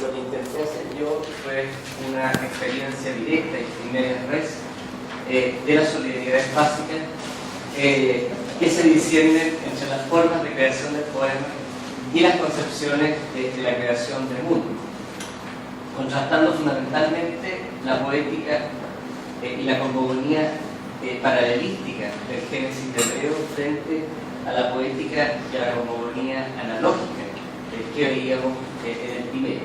lo que intenté hacer yo fue una experiencia directa y media res de las solidaridades básicas que se disciernen entre las formas de creación del poema y las concepciones de la creación del mundo, contrastando fundamentalmente la poética y la cosmogonía paralelística del Génesis de hebreo frente a la poética y a la cosmogonía analógica que veíamos en el primero.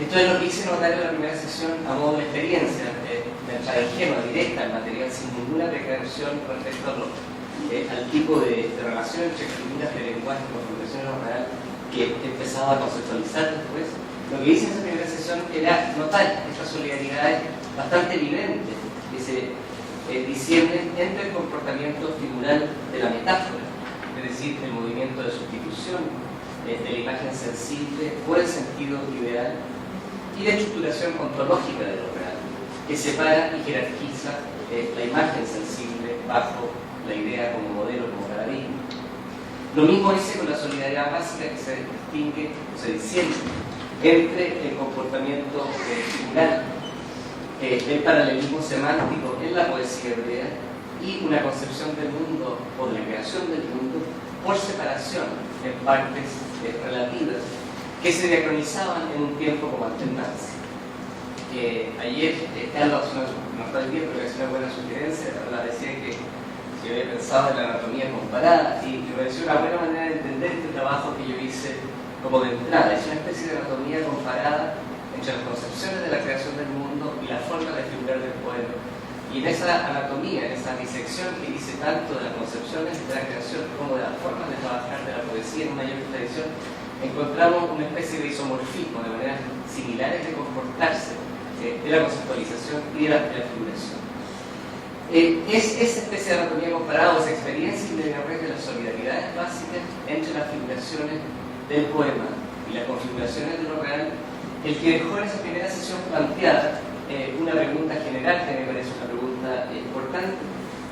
Esto es lo que hice notar en la primera sesión a modo de experiencia, de entrada ingenua, directa, al material, sin ninguna precaución respecto al tipo de relación entre escrituras de lenguaje y configuración real que empezaba a conceptualizar después. Lo que hice en esa primera sesión era notar estas solidaridades bastante viventes que se disciernen entre el comportamiento figural de la metáfora, es decir, el movimiento de sustitución de la imagen sensible por el sentido ideal, y la estructuración ontológica de lo real, que separa y jerarquiza la imagen sensible bajo la idea como modelo, como paradigma. Lo mismo hice con la solidaridad básica, que se distingue, se discierne entre el comportamiento figural, el paralelismo semántico en la poesía hebrea y una concepción del mundo o de la creación del mundo por separación en partes relativas que se diacronizaban en un tiempo como alternancia. Ayer Carlos, no está el tiempo, pero es una buena sugerencia, ¿verdad? Decía que yo había pensado en la anatomía comparada y me pareció una buena manera de entender este trabajo que yo hice como de entrada. Es una especie de anatomía comparada entre las concepciones de la creación del mundo y la forma de figurar del poema. Y en esa anatomía, en esa disección que hice tanto de las concepciones de la creación como de las formas de trabajar de la poesía en una mayor tradición, encontramos una especie de isomorfismo, de maneras similares de comportarse de la conceptualización y de la figuración. Es esa especie de anatomía comparada, o esa experiencia inmediata de las solidaridades básicas entre las figuraciones del poema y las configuraciones de lo real, el que dejó en esa primera sesión planteada una pregunta general, que me parece una pregunta importante,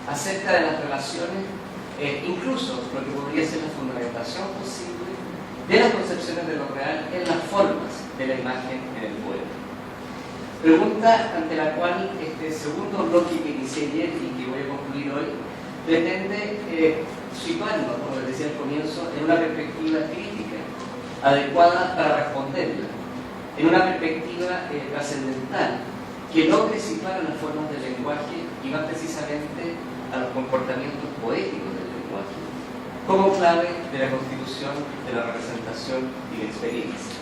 acerca de las relaciones, incluso lo que podría ser la fundamentación posible de las concepciones de lo real en las formas de la imagen en el poema. Pregunta ante la cual este segundo bloque que inicié ayer y que voy a concluir hoy pretende situarnos, como les decía al comienzo, en una perspectiva crítica adecuada para responderla, en una perspectiva trascendental que logre situar a las formas del lenguaje y más precisamente a los comportamientos poéticos del lenguaje como clave de la constitución, de la representación y la experiencia.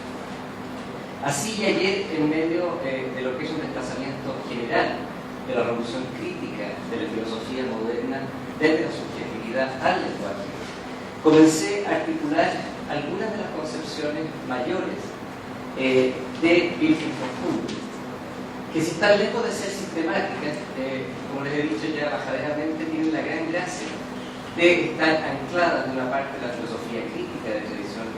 Así, ayer, en medio de lo que es un desplazamiento general de la revolución crítica de la filosofía moderna desde la subjetividad al lenguaje, comencé a articular algunas de las concepciones mayores de Wilhelm von Humboldt, que si están lejos de ser sistemáticas, como les he dicho ya bajadamente, tienen la gran gracia de estar ancladas en una parte de la filosofía crítica de tradición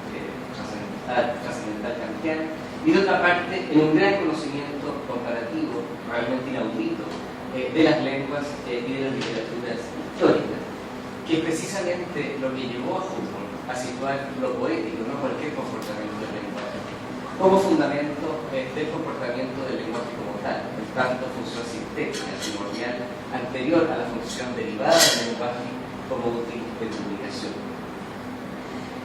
trascendental kantiana, y de otra parte en un gran conocimiento comparativo, realmente inaudito, de las lenguas y de las literaturas históricas, que es precisamente lo que llevó a Humboldt a situar lo poético, no cualquier comportamiento del lenguaje, como fundamento del comportamiento del lenguaje como tal, en tanto función sintética, primordial, anterior a la función derivada del lenguaje como útil de comunicación.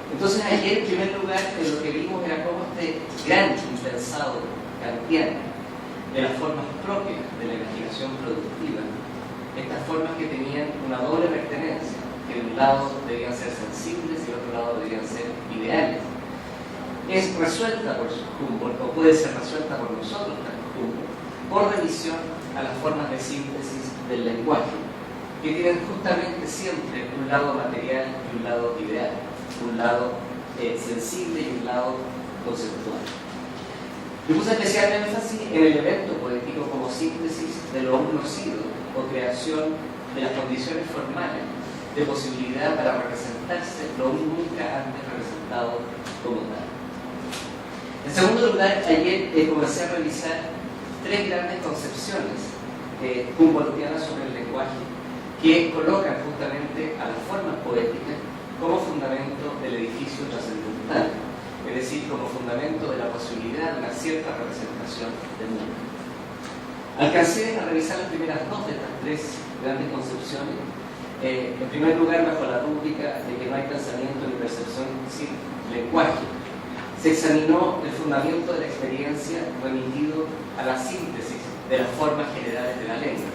Entonces, ayer, en primer lugar, lo que vimos era cómo este gran impensado kantiano de las formas propias de la imaginación productiva, estas formas que tenían una doble pertenencia, que de un lado debían ser sensibles y del otro lado debían ser ideales, es resuelta por Humboldt, o puede ser resuelta por nosotros, Humboldt, por revisión a las formas de síntesis del lenguaje, que tienen justamente siempre un lado material y un lado ideal, un lado sensible y un lado conceptual. Yo puse especial énfasis en el evento poético como síntesis de lo aún conocido o creación de las condiciones formales de posibilidad para representarse lo aún nunca antes representado como tal. En segundo lugar, ayer comencé a revisar tres grandes concepciones humboldtianas sobre el lenguaje que colocan justamente a las formas poéticas como fundamento del edificio trascendental, es decir, como fundamento de la posibilidad posibilidad de una cierta representación del mundo. Alcancé a revisar las primeras dos de estas tres grandes concepciones. En primer lugar, bajo la rúbrica de que no hay pensamiento ni percepción sin lenguaje, se examinó el fundamento de la experiencia remitido a la síntesis de las formas generales de la lengua.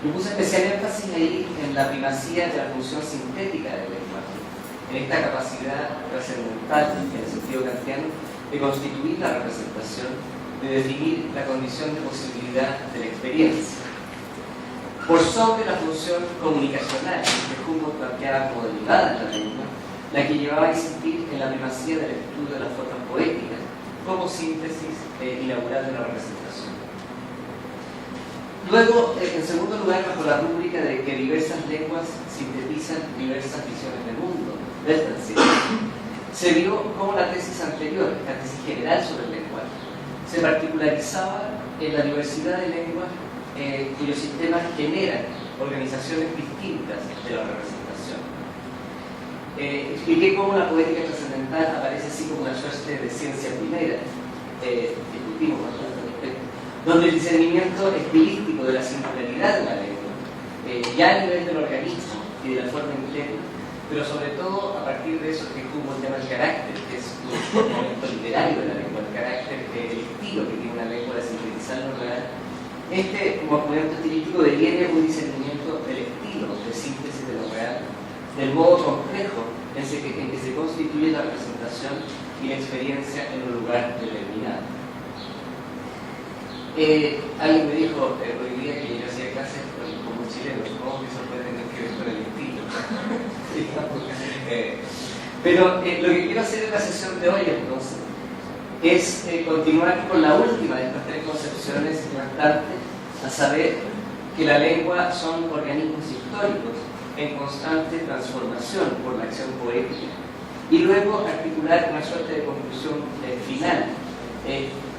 Yo puse especial énfasis ahí en la primacía de la función sintética del lenguaje, en esta capacidad trascendental, en el sentido kantiano, de constituir la representación, de definir la condición de posibilidad de la experiencia. Por sobre la función comunicacional que Humboldt planteaba como derivada de la lengua, la que llevaba a insistir en la primacía del estudio de las formas poéticas como síntesis inaugural de la representación. Luego, en segundo lugar, bajo la rúbrica de que diversas lenguas sintetizan diversas visiones del mundo, se vio cómo la tesis anterior, la tesis general sobre el lenguaje, se particularizaba en la diversidad de lenguas cuyos sistemas generan organizaciones distintas de la representación. Expliqué cómo la poética trascendental aparece así como una suerte de ciencia primera, discutimos bastante al respecto, donde el discernimiento estilístico de la singularidad de la lengua, ya a nivel del organismo y de la forma interna, pero sobre todo a partir de eso que Humboldt llama el carácter, que es un momento literario de la lengua, el carácter, el estilo que tiene una lengua de sintetizar lo real. Este movimiento estilístico deviene un discernimiento del estilo de síntesis de lo real, del modo complejo en que se constituye la representación y la experiencia en un lugar determinado. Alguien me dijo hoy día que yo hacía clases como chileno, supongo que eso puede tener que ver con el estilo. Pero lo que quiero hacer en la sesión de hoy entonces es continuar con la última de estas tres concepciones importantes, a saber que la lengua son organismos históricos en constante transformación por la acción poética, y luego articular una suerte de conclusión final,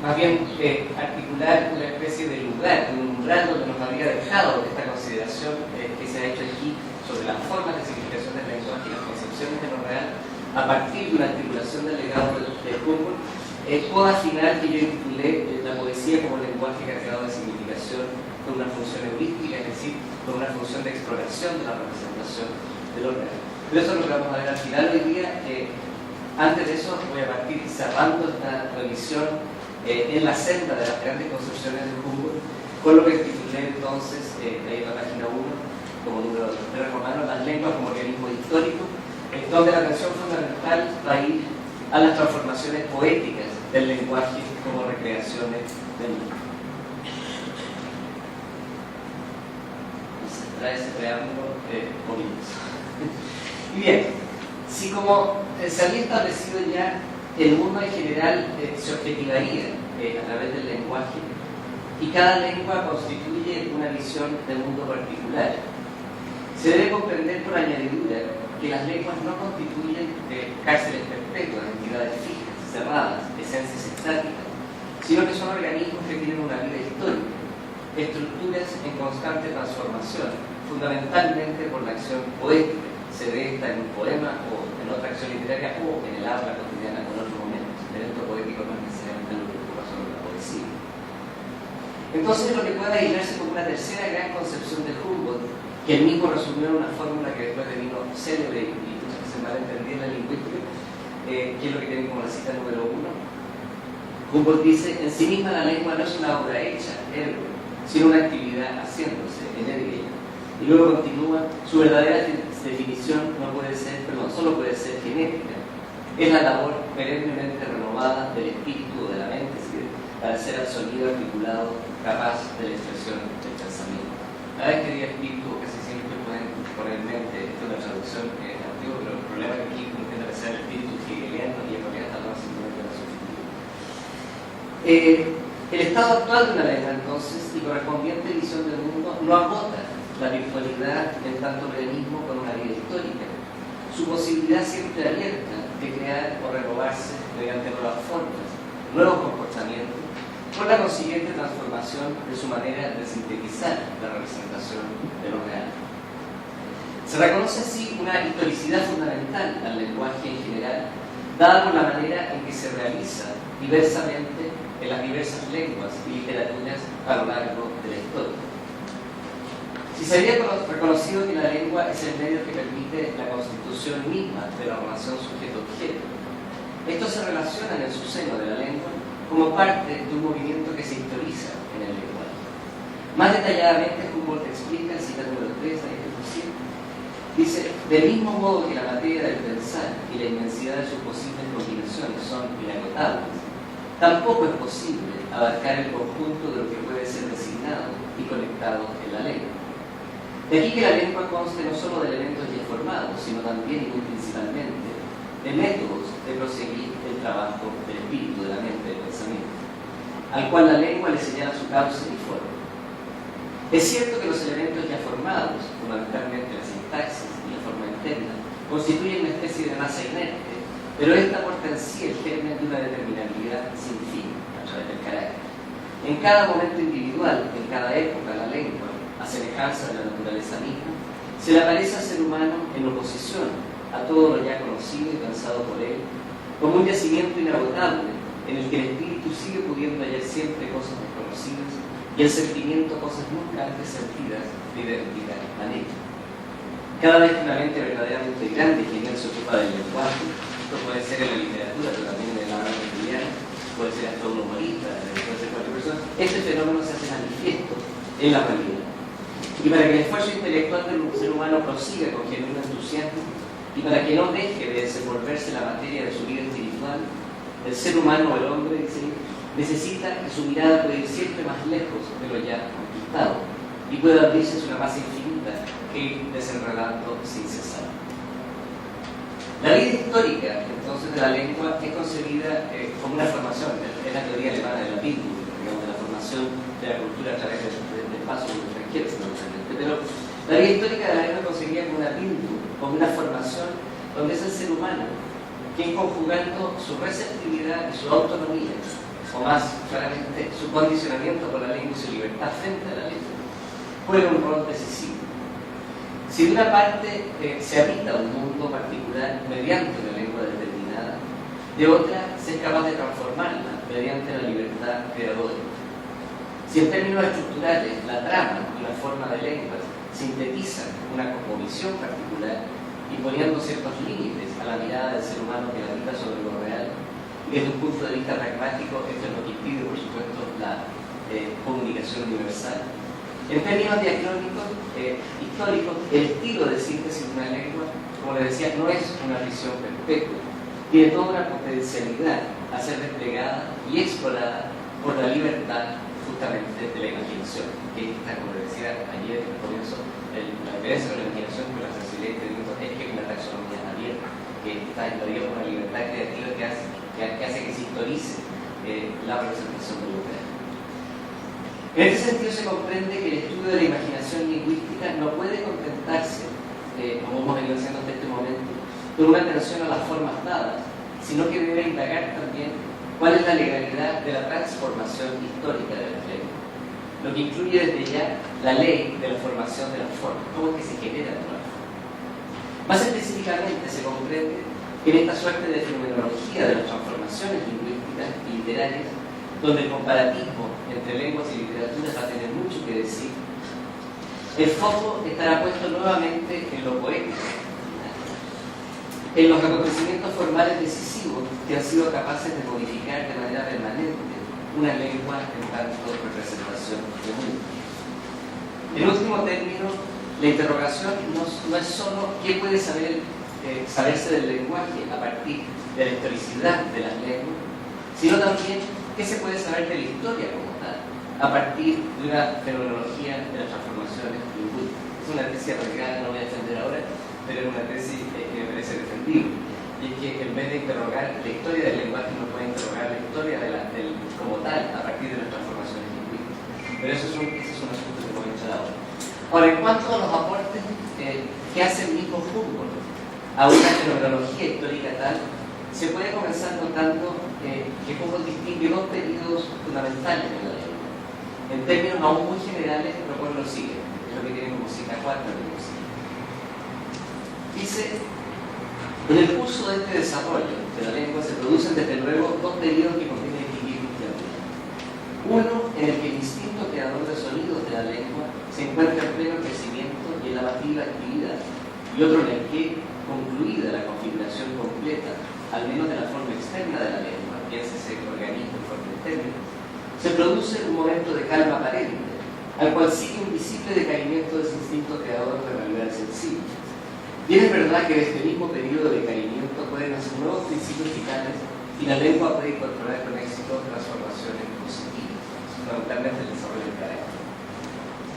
más bien articular una especie de lugar, un umbral donde nos habría dejado esta consideración que se ha hecho aquí sobre las formas de significación del lenguaje y las concepciones de lo real, a partir de una articulación del legado de Humboldt. Coda final que yo intitulé la poesía como lenguaje cargado de significación con una función heurística, es decir, con una función de exploración de la representación de lo real. Pero eso es lo que vamos a ver al final hoy día. Antes de eso voy a partir cerrando esta revisión en la senda de las grandes concepciones de Humboldt, con lo que titulé entonces, ahí en la página 1, como número 3 romano, las lenguas como organismo histórico, donde la atención fundamental va a ir a las transformaciones poéticas del lenguaje como recreaciones del mundo. Entonces, trae ese preámbulo bonito. Y bien, si como se había establecido ya, el mundo en general se objetivaría a través del lenguaje, y cada lengua constituye una visión del mundo particular, se debe comprender por añadidura que las lenguas no constituyen cárceles perpetuas, entidades fijas, cerradas, esencias estáticas, sino que son organismos que tienen una vida histórica, estructuras en constante transformación, fundamentalmente por la acción poética, se ve esta en un poema o en otra acción literaria o en el habla cotidiana con otros momentos, evento poético no necesariamente lo que ocupa sobre la poesía. Entonces lo que puede aislarse como una tercera gran concepción de Humboldt, que él mismo resumió en una fórmula que después devino célebre y muchas veces malentendida en la lingüística, que es lo que tiene como la cita número 1. Humboldt dice: en sí misma la lengua no es una obra hecha, sino una actividad haciéndose, en él y ella. Y luego continúa: su verdadera definición solo puede ser genética. Es la labor perennemente renovada del espíritu o de la mente, para ser al sonido articulado, capaz de la expresión del pensamiento. A vez que diga espíritu, casi siempre pueden poner mente, esto es una traducción que es antigua, pero el problema es que aquí intenta pensar el espíritu hegeliano y en realidad está hablando simplemente de la subjetividad. El estado actual de una lengua, entonces, y correspondiente visión del mundo, no agota la virtualidad en tanto organismo con una vida histórica. Su posibilidad siempre abierta de crear o renovarse mediante nuevas formas, nuevos comportamientos, con la consiguiente transformación de su manera de sintetizar la representación de lo real. Se reconoce así una historicidad fundamental al lenguaje en general, dada por la manera en que se realiza diversamente en las diversas lenguas y literaturas a lo largo de la historia. Si se había reconocido que la lengua es el medio que permite la constitución misma de la relación sujeto-objeto, estos se relacionan en su seno de la lengua como parte de un movimiento que se historiza en el lenguaje. Más detalladamente, Humboldt explica, en cita número 3 de este 7, dice: del mismo modo que la materia del pensar y la inmensidad de sus posibles combinaciones son inagotables, tampoco es posible abarcar el conjunto de lo que puede ser designado y conectado en la lengua. De aquí que la lengua conste no solo de elementos ya formados, sino también y muy principalmente de métodos de proseguir el trabajo del espíritu, de la mente, del pensamiento, al cual la lengua le señala su causa y forma. Es cierto que los elementos ya formados, fundamentalmente la sintaxis y la forma interna, constituyen una especie de masa inerte, pero esta porta en sí el germen de una determinabilidad sin fin, a través del carácter. En cada momento individual, en cada época, la lengua, a semejanza de la naturaleza misma, se le aparece al ser humano en oposición a todo lo ya conocido y pensado por él, como un yacimiento inagotable en el que el espíritu sigue pudiendo hallar siempre cosas desconocidas y el sentimiento cosas nunca antes sentidas de idéntica manera. Cada vez que una mente verdaderamente grande y genial se ocupa del lenguaje, esto puede ser en la literatura, pero también en la obra cotidiana, puede ser hasta un humorista, puede ser cualquier persona, este fenómeno se hace manifiesto en la realidad. Y para que el esfuerzo intelectual del ser humano prosiga con genuino entusiasmo, y para que no deje de desenvolverse la materia de su vida espiritual, el ser humano o el hombre, dice, necesita que su mirada pueda ir siempre más lejos de lo ya conquistado y pueda abrirse una masa infinita que ir desenredando sin cesar. La vida histórica, entonces, de la lengua es concebida como una formación, es la teoría alemana de la Bildung, digamos, de la formación de la cultura a través del paso de los extranjeros, pero la vida histórica de la lengua es concebida como una Bildung, como una formación donde es el ser humano quien, conjugando su receptividad y su autonomía, o más claramente su condicionamiento por la lengua y su libertad frente a la lengua, juega un rol decisivo. Si de una parte se habita un mundo particular mediante una lengua determinada, de otra se es capaz de transformarla mediante la libertad creadora. Si en términos estructurales la trama y la forma de lenguas sintetizan una cosmovisión particular, imponiendo ciertos límites a la mirada del ser humano que habita sobre lo real, y desde un punto de vista pragmático esto es lo que impide, por supuesto, la comunicación universal. En términos diacrónicos, históricos, el estilo de síntesis de una lengua, como les decía, no es una visión perpetua, tiene toda una potencialidad a ser desplegada y explorada por la libertad justamente de la imaginación, que está, como les decía ayer al comienzo, la diferencia de la imaginación con la sensibilidad y entendimiento es que es una taxonomía abierta, que está invadida por una libertad creativa que hace que se historice la representación del lugar. En este sentido se comprende que el estudio de la imaginación lingüística no puede contentarse, como hemos venido haciendo hasta este momento, con una atención a las formas dadas, sino que debe indagar también cuál es la legalidad de la transformación histórica de las lenguas, lo que incluye desde ya la ley de la formación de las formas, cómo es que se genera la forma. Más específicamente se comprende que en esta suerte de fenomenología de las transformaciones lingüísticas y literarias, donde el comparatismo entre lenguas y literaturas va a tener mucho que decir, el foco estará puesto nuevamente en lo poético, en los acontecimientos formales decisivos que han sido capaces de modificar de manera permanente una lengua en tanto representación de mundo. En último término, la interrogación no es solo qué puede saberse del lenguaje a partir de la historicidad de las lenguas, sino también qué se puede saber de la historia como tal, a partir de una fenomenología de las transformaciones lingüísticas. Es una tesis arriesgada, no voy a defender ahora, pero es una tesis que me parece defendible. Y es que en vez de interrogar la historia del lenguaje, uno puede interrogar la historia como tal, a partir de las transformaciones lingüísticas. Pero ese es un asunto que voy a echar ahora. Ahora, en cuanto a los aportes que hace el mismo Humboldt a una fenomenología histórica tal, se puede comenzar notando que Humboldt distingue dos periodos fundamentales en la lengua. En términos aún muy generales, propone lo siguiente, es lo que tiene como cita 4 en el Dice, en el curso de este desarrollo de de la lengua se producen desde luego dos periodos que conviene distinguir justamente. Uno en el que el instinto creador de sonidos de la lengua se encuentra en pleno crecimiento y en la más viva actividad, y otro en el que, concluida la configuración completa, al menos de la forma externa de la lengua, piénsese organismo y forma interna, se produce un momento de calma aparente, al cual sigue un visible decaimiento de ese instinto creador de realidad sensible. Bien es verdad que en este mismo periodo de decaimiento pueden nacer nuevos principios vitales y la lengua puede incorporar con éxito transformaciones positivas, fundamentalmente el desarrollo del carácter.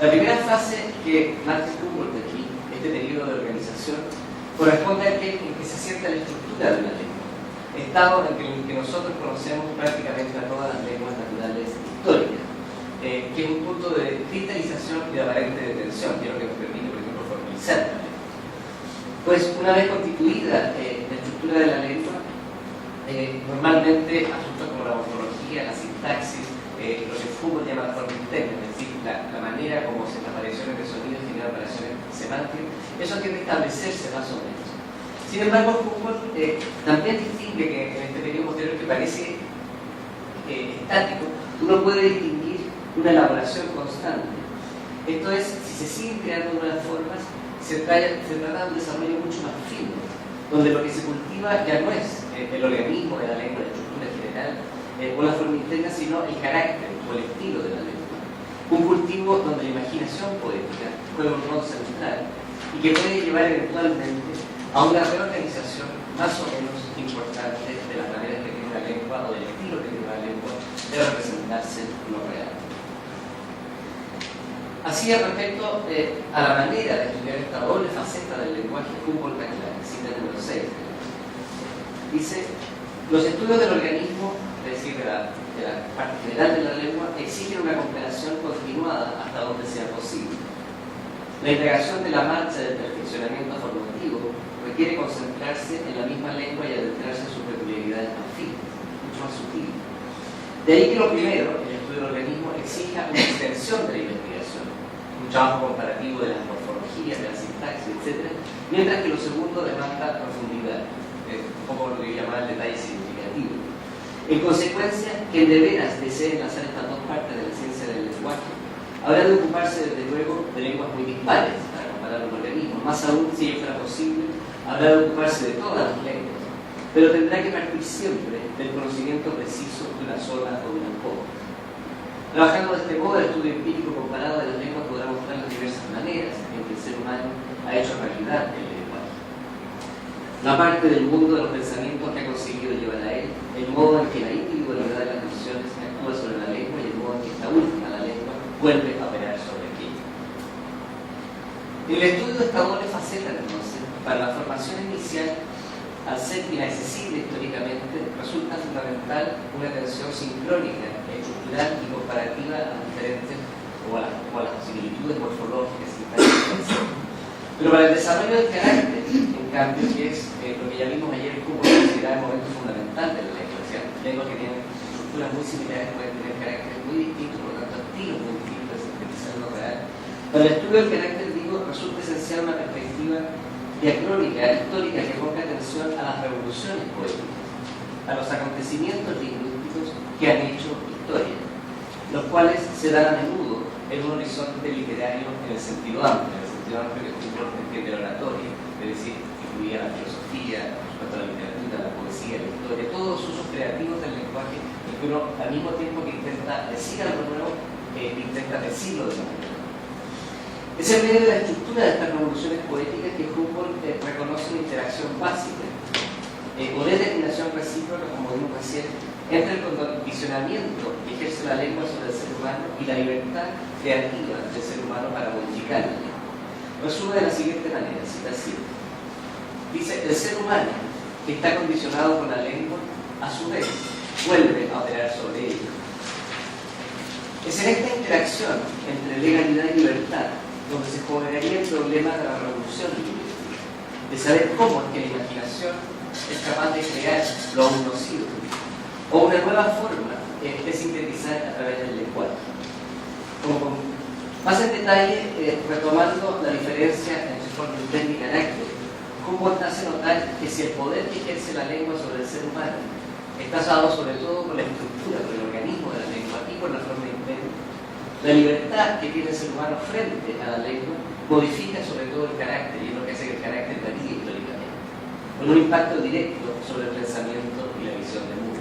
La primera fase que marca Humboldt aquí, este periodo de organización, corresponde a aquel en que se sienta la estructura de la lengua, estado en el que nosotros conocemos prácticamente a todas las lenguas naturales históricas, que es un punto de cristalización y de aparente detención, que es lo que nos permite, por ejemplo, formalizar la lengua. Pues una vez constituida la estructura de la lengua, normalmente asuntos como la morfología, la sintaxis, lo que Humboldt llama la forma interna, es decir, la manera como las apariciones de sonidos generan operaciones semánticas, eso tiende a establecerse más o menos. Sin embargo, Humboldt también distingue que en este periodo posterior que parece estático, uno puede distinguir una elaboración constante. Esto es, si se siguen creando nuevas formas, se trata de un desarrollo mucho más fino, donde lo que se cultiva ya no es el organismo de la lengua, la estructura general o la forma interna, sino el carácter o el estilo de la lengua. Un cultivo donde la imaginación poética juega un rol central y que puede llevar eventualmente a una reorganización más o menos importante de las maneras que tiene la lengua o del estilo que tiene la lengua de representarse lo real. Así, respecto a la manera de estudiar esta doble faceta del lenguaje, Humboldt aclara, cita el número 6, dice: los estudios del organismo, es decir, de la parte general de la lengua, exigen una comparación continuada hasta donde sea posible. La integración de la marcha del perfeccionamiento formativo requiere concentrarse en la misma lengua y adentrarse en sus peculiaridades más finas, mucho más sutiles. De ahí que lo primero, el estudio del organismo, exija una extensión de la investigación, un trabajo comparativo de las morfologías, de la sintaxis, etc., mientras que lo segundo demanda profundidad, un poco lo que llamar el detalle significativo. En consecuencia, quien de veras desee enlazar estas dos partes de la ciencia del lenguaje, habrá de ocuparse, desde luego, de lenguas muy dispares para comparar los organismos. Más aún, si ello fuera posible, habrá de ocuparse de todas las lenguas, pero tendrá que partir siempre del conocimiento preciso de una sola o de unas pocas. Trabajando de este modo, el estudio empírico comparado de las lenguas podrá mostrar las diversas maneras en que el ser humano ha hecho realidad el lenguaje. La parte del mundo de los pensamientos que ha conseguido llevar a él, el modo en que la individualidad de las naciones actúa sobre la lengua y el modo en que esta última, la lengua, vuelve a operar sobre ella. El estudio de esta doble faceta, entonces, para la formación inicial, al ser inaccesible históricamente, resulta fundamental una atención sincrónica, estructural y comparativa a las diferentes o a las similitudes morfológicas y sintácticas. Pero para el desarrollo del carácter, en cambio, que es lo que ya vimos ayer, como considerar el momento fundamental de la lengua, o sea, lenguas que tienen estructuras muy similares pueden tener carácteres muy distintos, por lo tanto, estilos muy distintos de sintetizar lo real. Para el estudio del carácter, digo, resulta esencial una perspectiva diacrónica, histórica, que ponga atención a las revoluciones poéticas, a los acontecimientos lingüísticos que han hecho historia, los cuales se dan a menudo en un horizonte literario en el sentido amplio, que entiende la oratoria, es decir, incluía la filosofía, la literatura, la poesía, la historia, todos los usos creativos del lenguaje, en que uno, al mismo tiempo que intenta decir algo nuevo, intenta decirlo de manera. Es en medio de la estructura de estas revoluciones poéticas que Humboldt reconoce una interacción básica o determinación recíproca, como vimos recién, entre el condicionamiento que ejerce la lengua sobre el ser humano y la libertad creativa del ser humano para modificar la lengua. Resume de la siguiente manera, cita así. Dice: el ser humano, que está condicionado con la lengua, a su vez, vuelve a operar sobre ella. Es en esta interacción entre legalidad y libertad donde se jugaría el problema de la revolución lingüística, de saber cómo es que la imaginación es capaz de crear lo aún no sido, o una nueva forma de sintetizar a través del lenguaje. Más en detalle, retomando la diferencia entre forma interna y carácter, Humboldt hace notar que si el poder que ejerce la lengua sobre el ser humano está basado sobre todo por la estructura, por el organismo de la lengua y por la forma interna, la libertad que tiene el ser humano frente a la lengua modifica sobre todo el carácter, y es lo que hace que el carácter varíe históricamente, con un impacto directo sobre el pensamiento y la visión del mundo.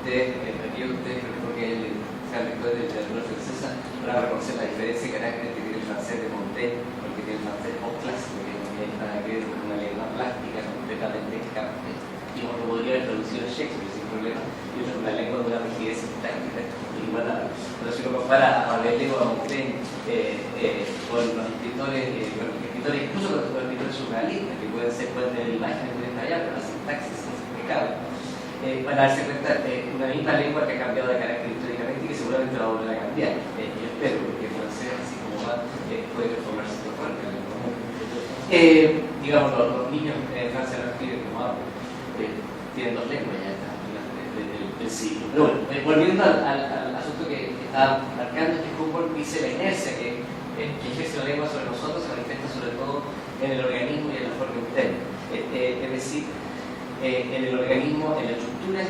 Ustedes creo que sean lectores de literatura francesa, van a reconocer la diferencia de carácter que tiene el francés de Montaigne, porque tiene el francés o clásico, que no tiene nada que ver con una lengua plástica completamente escapante, y como lo podría haber traducido en Shakespeare sin problema, y es una lengua de una rigidez sintáctica inigualable. Pero si lo compara a Rabelais o a Montaigne con los escritores, incluso con los escritores surrealistas, que pueden tener imágenes muy detalladas, pero la sintaxis es impecable. Para darse cuenta de una misma lengua que ha cambiado de carácter históricamente y que seguramente va a volver a cambiar. Yo espero, porque puede ser así como va, puede transformarse en otra lengua. Digamos, los niños en Francia no escriben como hablan, tienen dos lenguas ya del siglo. Pero bueno, volviendo al asunto que estaba marcando, es que Humboldt dice la inercia que ejerce la lengua sobre nosotros se manifiesta sobre todo en el organismo y en la forma interna. Es decir, en el organismo, en las estructuras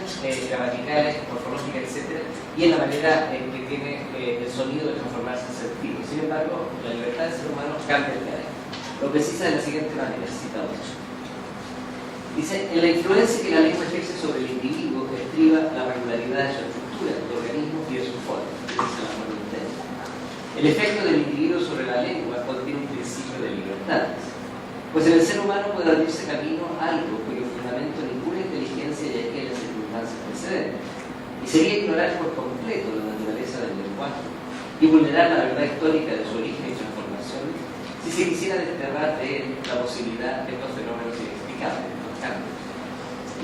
gramaticales, morfológicas, etc., y en la manera en que tiene el sonido de transformarse en sentido. Sin embargo, la libertad del ser humano cambia el carácter. Lo precisa de la siguiente manera, citamos. Dice, en la influencia que la lengua ejerce sobre el individuo estriba la regularidad de su estructura, del organismo y de su forma, dice la forma interna. El efecto del individuo sobre la lengua contiene un principio de libertad, pues en el ser humano puede abrirse camino a algo cuyo fundamento ninguna inteligencia ya que las circunstancias precedentes, y sería ignorar por completo la naturaleza del lenguaje y vulnerar la verdad histórica de su origen y transformación si se quisiera desterrar de él la posibilidad de estos fenómenos inexplicables, los cambios.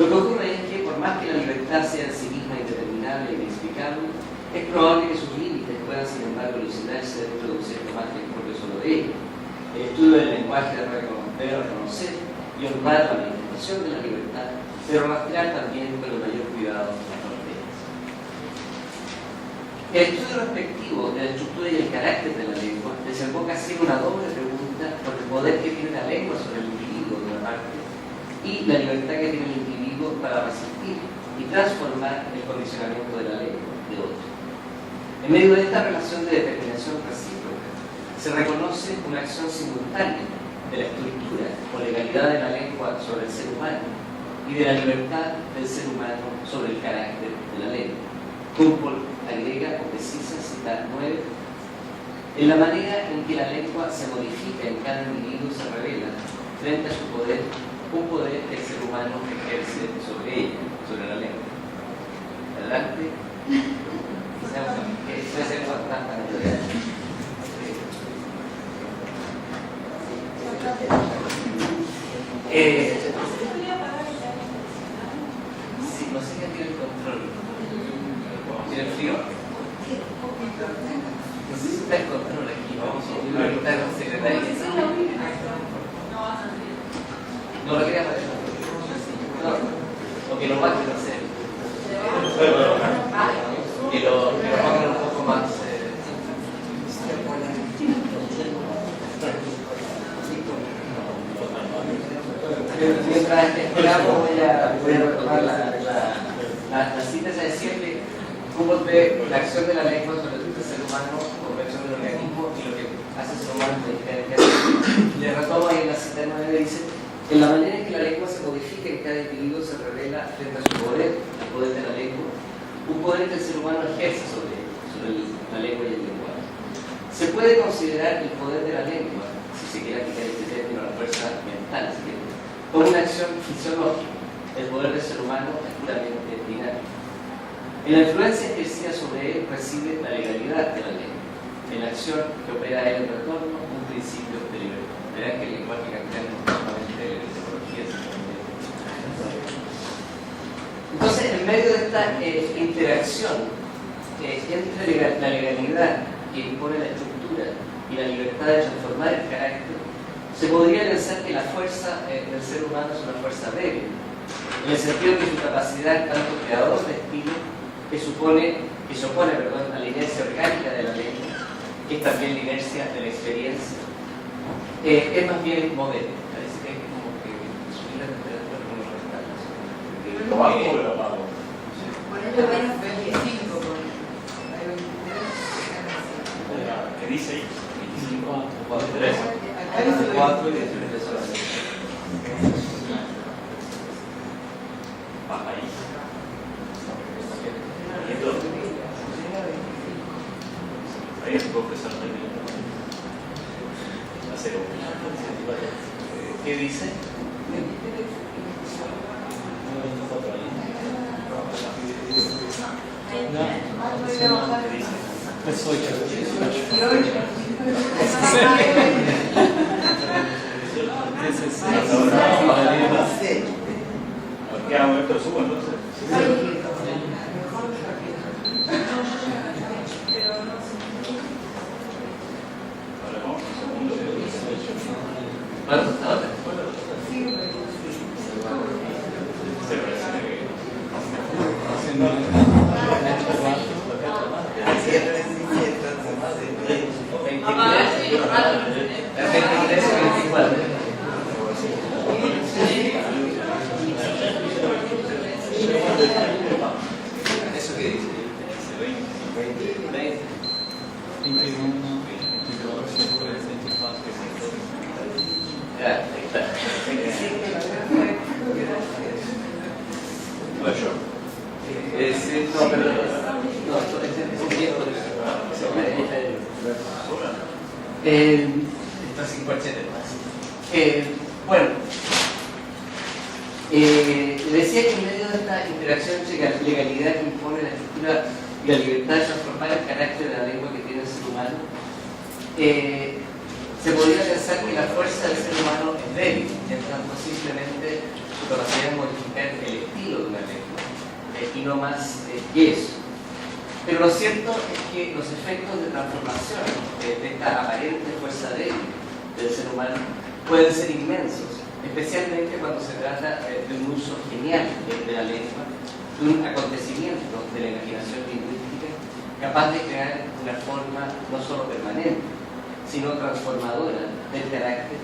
Lo que ocurre es que por más que la libertad sea en sí misma indeterminable e inexplicable, es probable que sus límites puedan sin embargo elucidarse dentro de un cierto margen propio solo de ello. El estudio del lenguaje debe reconocer y honrar la manifestación de la libertad, pero rastrear también con el mayor cuidado las fronteras. El estudio respectivo de la estructura y el carácter de la lengua desemboca así una doble pregunta por el poder que tiene la lengua sobre el individuo de una parte y la libertad que tiene el individuo para resistir y transformar el condicionamiento de la lengua de otro. En medio de esta relación de determinación recíproca, se reconoce una acción simultánea de la estructura o legalidad de la lengua sobre el ser humano y de la libertad del ser humano sobre el carácter de la lengua. Humboldt agrega o precisa, cita 9, en la manera en que la lengua se modifica en cada individuo se revela frente a su poder, un poder que el ser humano ejerce sobre ella, sobre la lengua. Adelante. Voy a hacer bastante. Sí, no sé qué tiene el control. ¿Tiene frío? No sé si está el control aquí. Vamos a preguntar a la secretaria. No lo quería hacer. No. O que lo baje, no sé. Que lo pongan un poco más. Mientras esperamos voy a retomar la cita. Se decía que Humboldt ve la acción de la lengua sobre el ser humano como acción del organismo y lo que hace el ser humano es diferenciar. Le retomo ahí en la cita 9, dice, en la manera en que la lengua se modifica en cada individuo se revela frente a su poder, el poder de la lengua, un poder que el ser humano ejerce sobre la lengua y el lenguaje. Se puede considerar el poder de la lengua, si se quiere aplicar este término a la fuerza mental, como una acción fisiológica. El poder del ser humano es puramente dinámico. En la influencia ejercida sobre él reside la legalidad de la lengua. En la acción que opera él en retorno, un principio de libertad. Verán que el lenguaje kantiano no solamente de etimología, sino también. Entonces, en medio de esta interacción entre la legalidad que impone la estructura y la libertad de transformar el carácter, se podría pensar que la fuerza del ser humano es una fuerza débil, en el sentido que su capacidad tanto creador de estilo que se opone a la inercia orgánica de la lengua, que es también la inercia de la experiencia, es más bien moderna. Parece que es como que ¿Lo bajo o lo apago? Por ejemplo, menos 25, ¿Qué dice ahí? 25, 4, 3. 4 y 19 solamente. Baja ahí. ¿Y esto? Ahí es puedo empezar a tener. A 0. ¿Qué dice? ¿Qué hago? ¿Esto subo entonces? Ahora vamos un segundo. ¿Cuánto está ahora? Se parece que... ¿Eso qué dice? 20. 21, 22, 24. Ya, ahí está. No, pero no, es viejo. Está sin corchete. Bueno, le decía que en medio de esta interacción entre la legalidad que impone la estructura y la libertad de transformar el carácter de la lengua que tiene el ser humano, se podría pensar que la fuerza del ser humano es débil, en tanto simplemente su capacidad de modificar el estilo de una lengua, y no más que eso. Pero lo cierto es que los efectos de transformación de esta aparente fuerza débil del ser humano pueden ser inmensos, especialmente cuando se trata de un uso genial de la lengua, de un acontecimiento de la imaginación lingüística capaz de crear una forma no solo permanente, sino transformadora del carácter.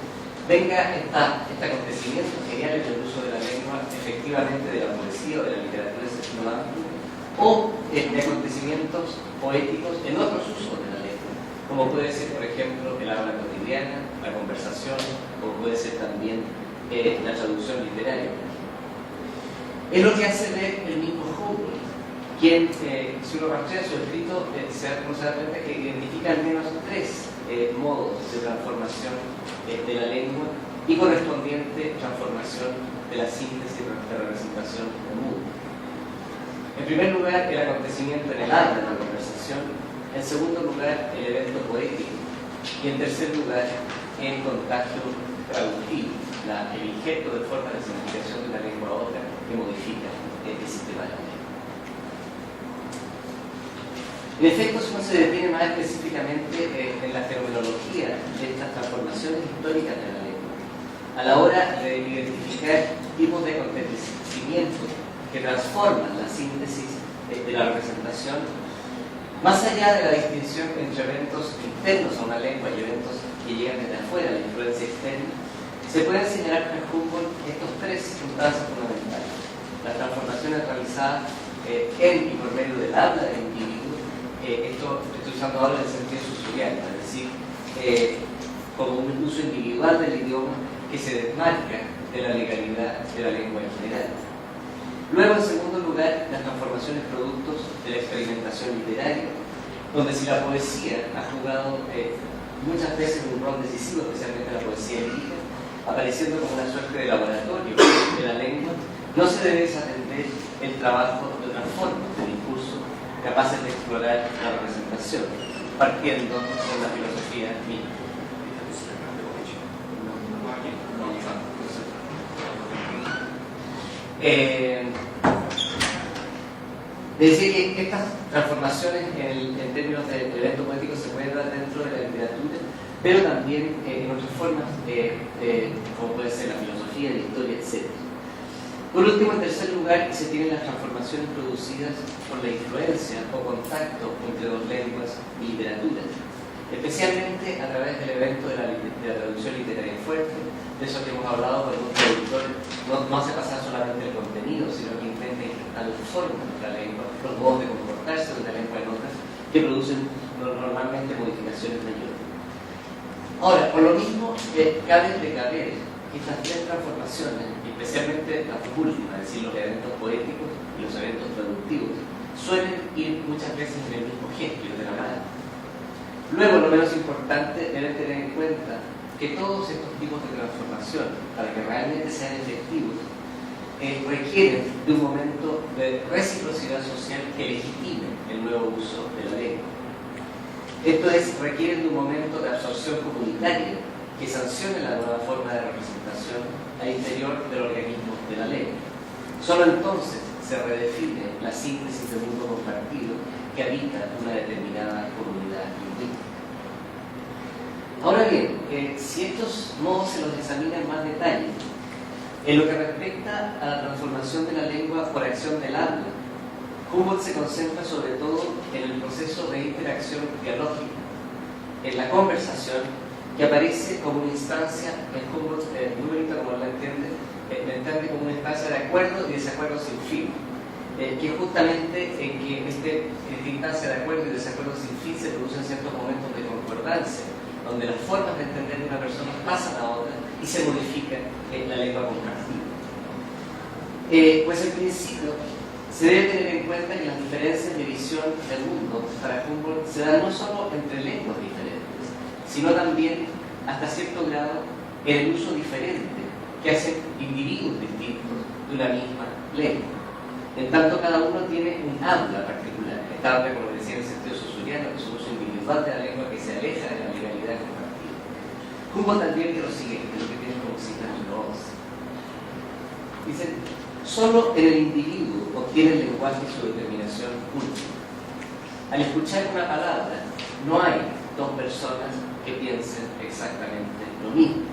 Venga este acontecimiento genial del uso de la lengua efectivamente de la poesía o de la literatura en sentido amplio, o de acontecimientos poéticos en otros usos de la lengua, como puede ser, por ejemplo, el habla cotidiana, la conversación, o puede ser también la traducción literaria. Es lo que hace ver el mismo Humboldt, quien, si uno rastrea su escrito, se da cuenta que identifica al menos 3 modos de transformación de la lengua y correspondiente transformación de la síntesis de representación común. En primer lugar, el acontecimiento en el habla de la conversación. En segundo lugar, el evento poético. Y en tercer lugar, el contagio traductivo, el injerto de forma de significación de una lengua a otra que modifica este sistema de la lengua. En efecto, si uno se detiene más específicamente en la fenomenología de estas transformaciones históricas de la lengua, a la hora de identificar tipos de acontecimientos que transforman la síntesis de la representación, más allá de la distinción entre eventos internos a una lengua y eventos que llegan desde afuera, la influencia externa, se pueden señalar para Humboldt estos 3 circunstancias fundamentales: las transformaciones realizadas en y por medio del habla del individuo, esto estoy usando ahora en el sentido susuriano, es decir, como un uso individual del idioma que se desmarca de la legalidad de la lengua en general. Luego, en segundo lugar, las transformaciones productos de la experimentación literaria, donde si la poesía ha jugado muchas veces un rol decisivo, especialmente la poesía lírica, apareciendo como una suerte de laboratorio de la lengua, no se debe desatender el trabajo de otras formas de discurso capaces de explorar la representación, partiendo de la filosofía misma. Decir que estas transformaciones en términos de evento poético se pueden dar dentro de la literatura, pero también en otras formas, como puede ser la filosofía, la historia, etc. Por último, en tercer lugar, se tienen las transformaciones producidas por la influencia o contacto entre dos lenguas y literaturas. especialmente a través del evento de la traducción literaria fuerte, de eso que hemos hablado, cuando un traductor no hace pasar solamente el contenido, sino que intenta insertar las formas de otra lengua, los modos de comportarse de una lengua en otras, que producen normalmente modificaciones mayores. Ahora, por lo mismo, cabe precaver que estas tres transformaciones, especialmente las dos últimas, es decir, los eventos poéticos y los eventos traductivos, suelen ir muchas veces en el mismo gesto de la mano. Luego, lo menos importante, deben tener en cuenta que todos estos tipos de transformación, para que realmente sean efectivos, requieren de un momento de reciprocidad social que legitime el nuevo uso de la lengua. Esto es, requieren de un momento de absorción comunitaria que sancione la nueva forma de representación al interior del organismo de la lengua. Solo entonces se redefine la síntesis del mundo compartido que habita una determinada comunidad lingüística. Ahora bien, si estos modos se los examina en más detalle, en lo que respecta a la transformación de la lengua por acción del habla, Humboldt se concentra sobre todo en el proceso de interacción dialógica, en la conversación, que aparece como una instancia, en Humboldt, muy bonita como la entiende como una instancia de acuerdo y desacuerdo sin fin, que justamente en que esta instancia de acuerdo y desacuerdo sin fin se producen ciertos momentos de concordancia, donde las formas de entender de una persona pasan a otra y se modifica la lengua compartida. Pues en principio se debe tener en cuenta que las diferencias de visión del mundo para Humboldt se dan no solo entre lenguas diferentes, sino también hasta cierto grado en el uso diferente que hacen individuos distintos de una misma lengua. En tanto, cada uno tiene un habla particular. Esta habla, como decía en el sentido saussuriano, que es un uso individual de la lengua que se aleja de la legalidad compartida. Humboldt también que lo siguiente, lo que tiene como cita los. Dice, solo en el individuo obtiene el lenguaje su determinación última. Al escuchar una palabra, no hay dos personas que piensen exactamente lo mismo.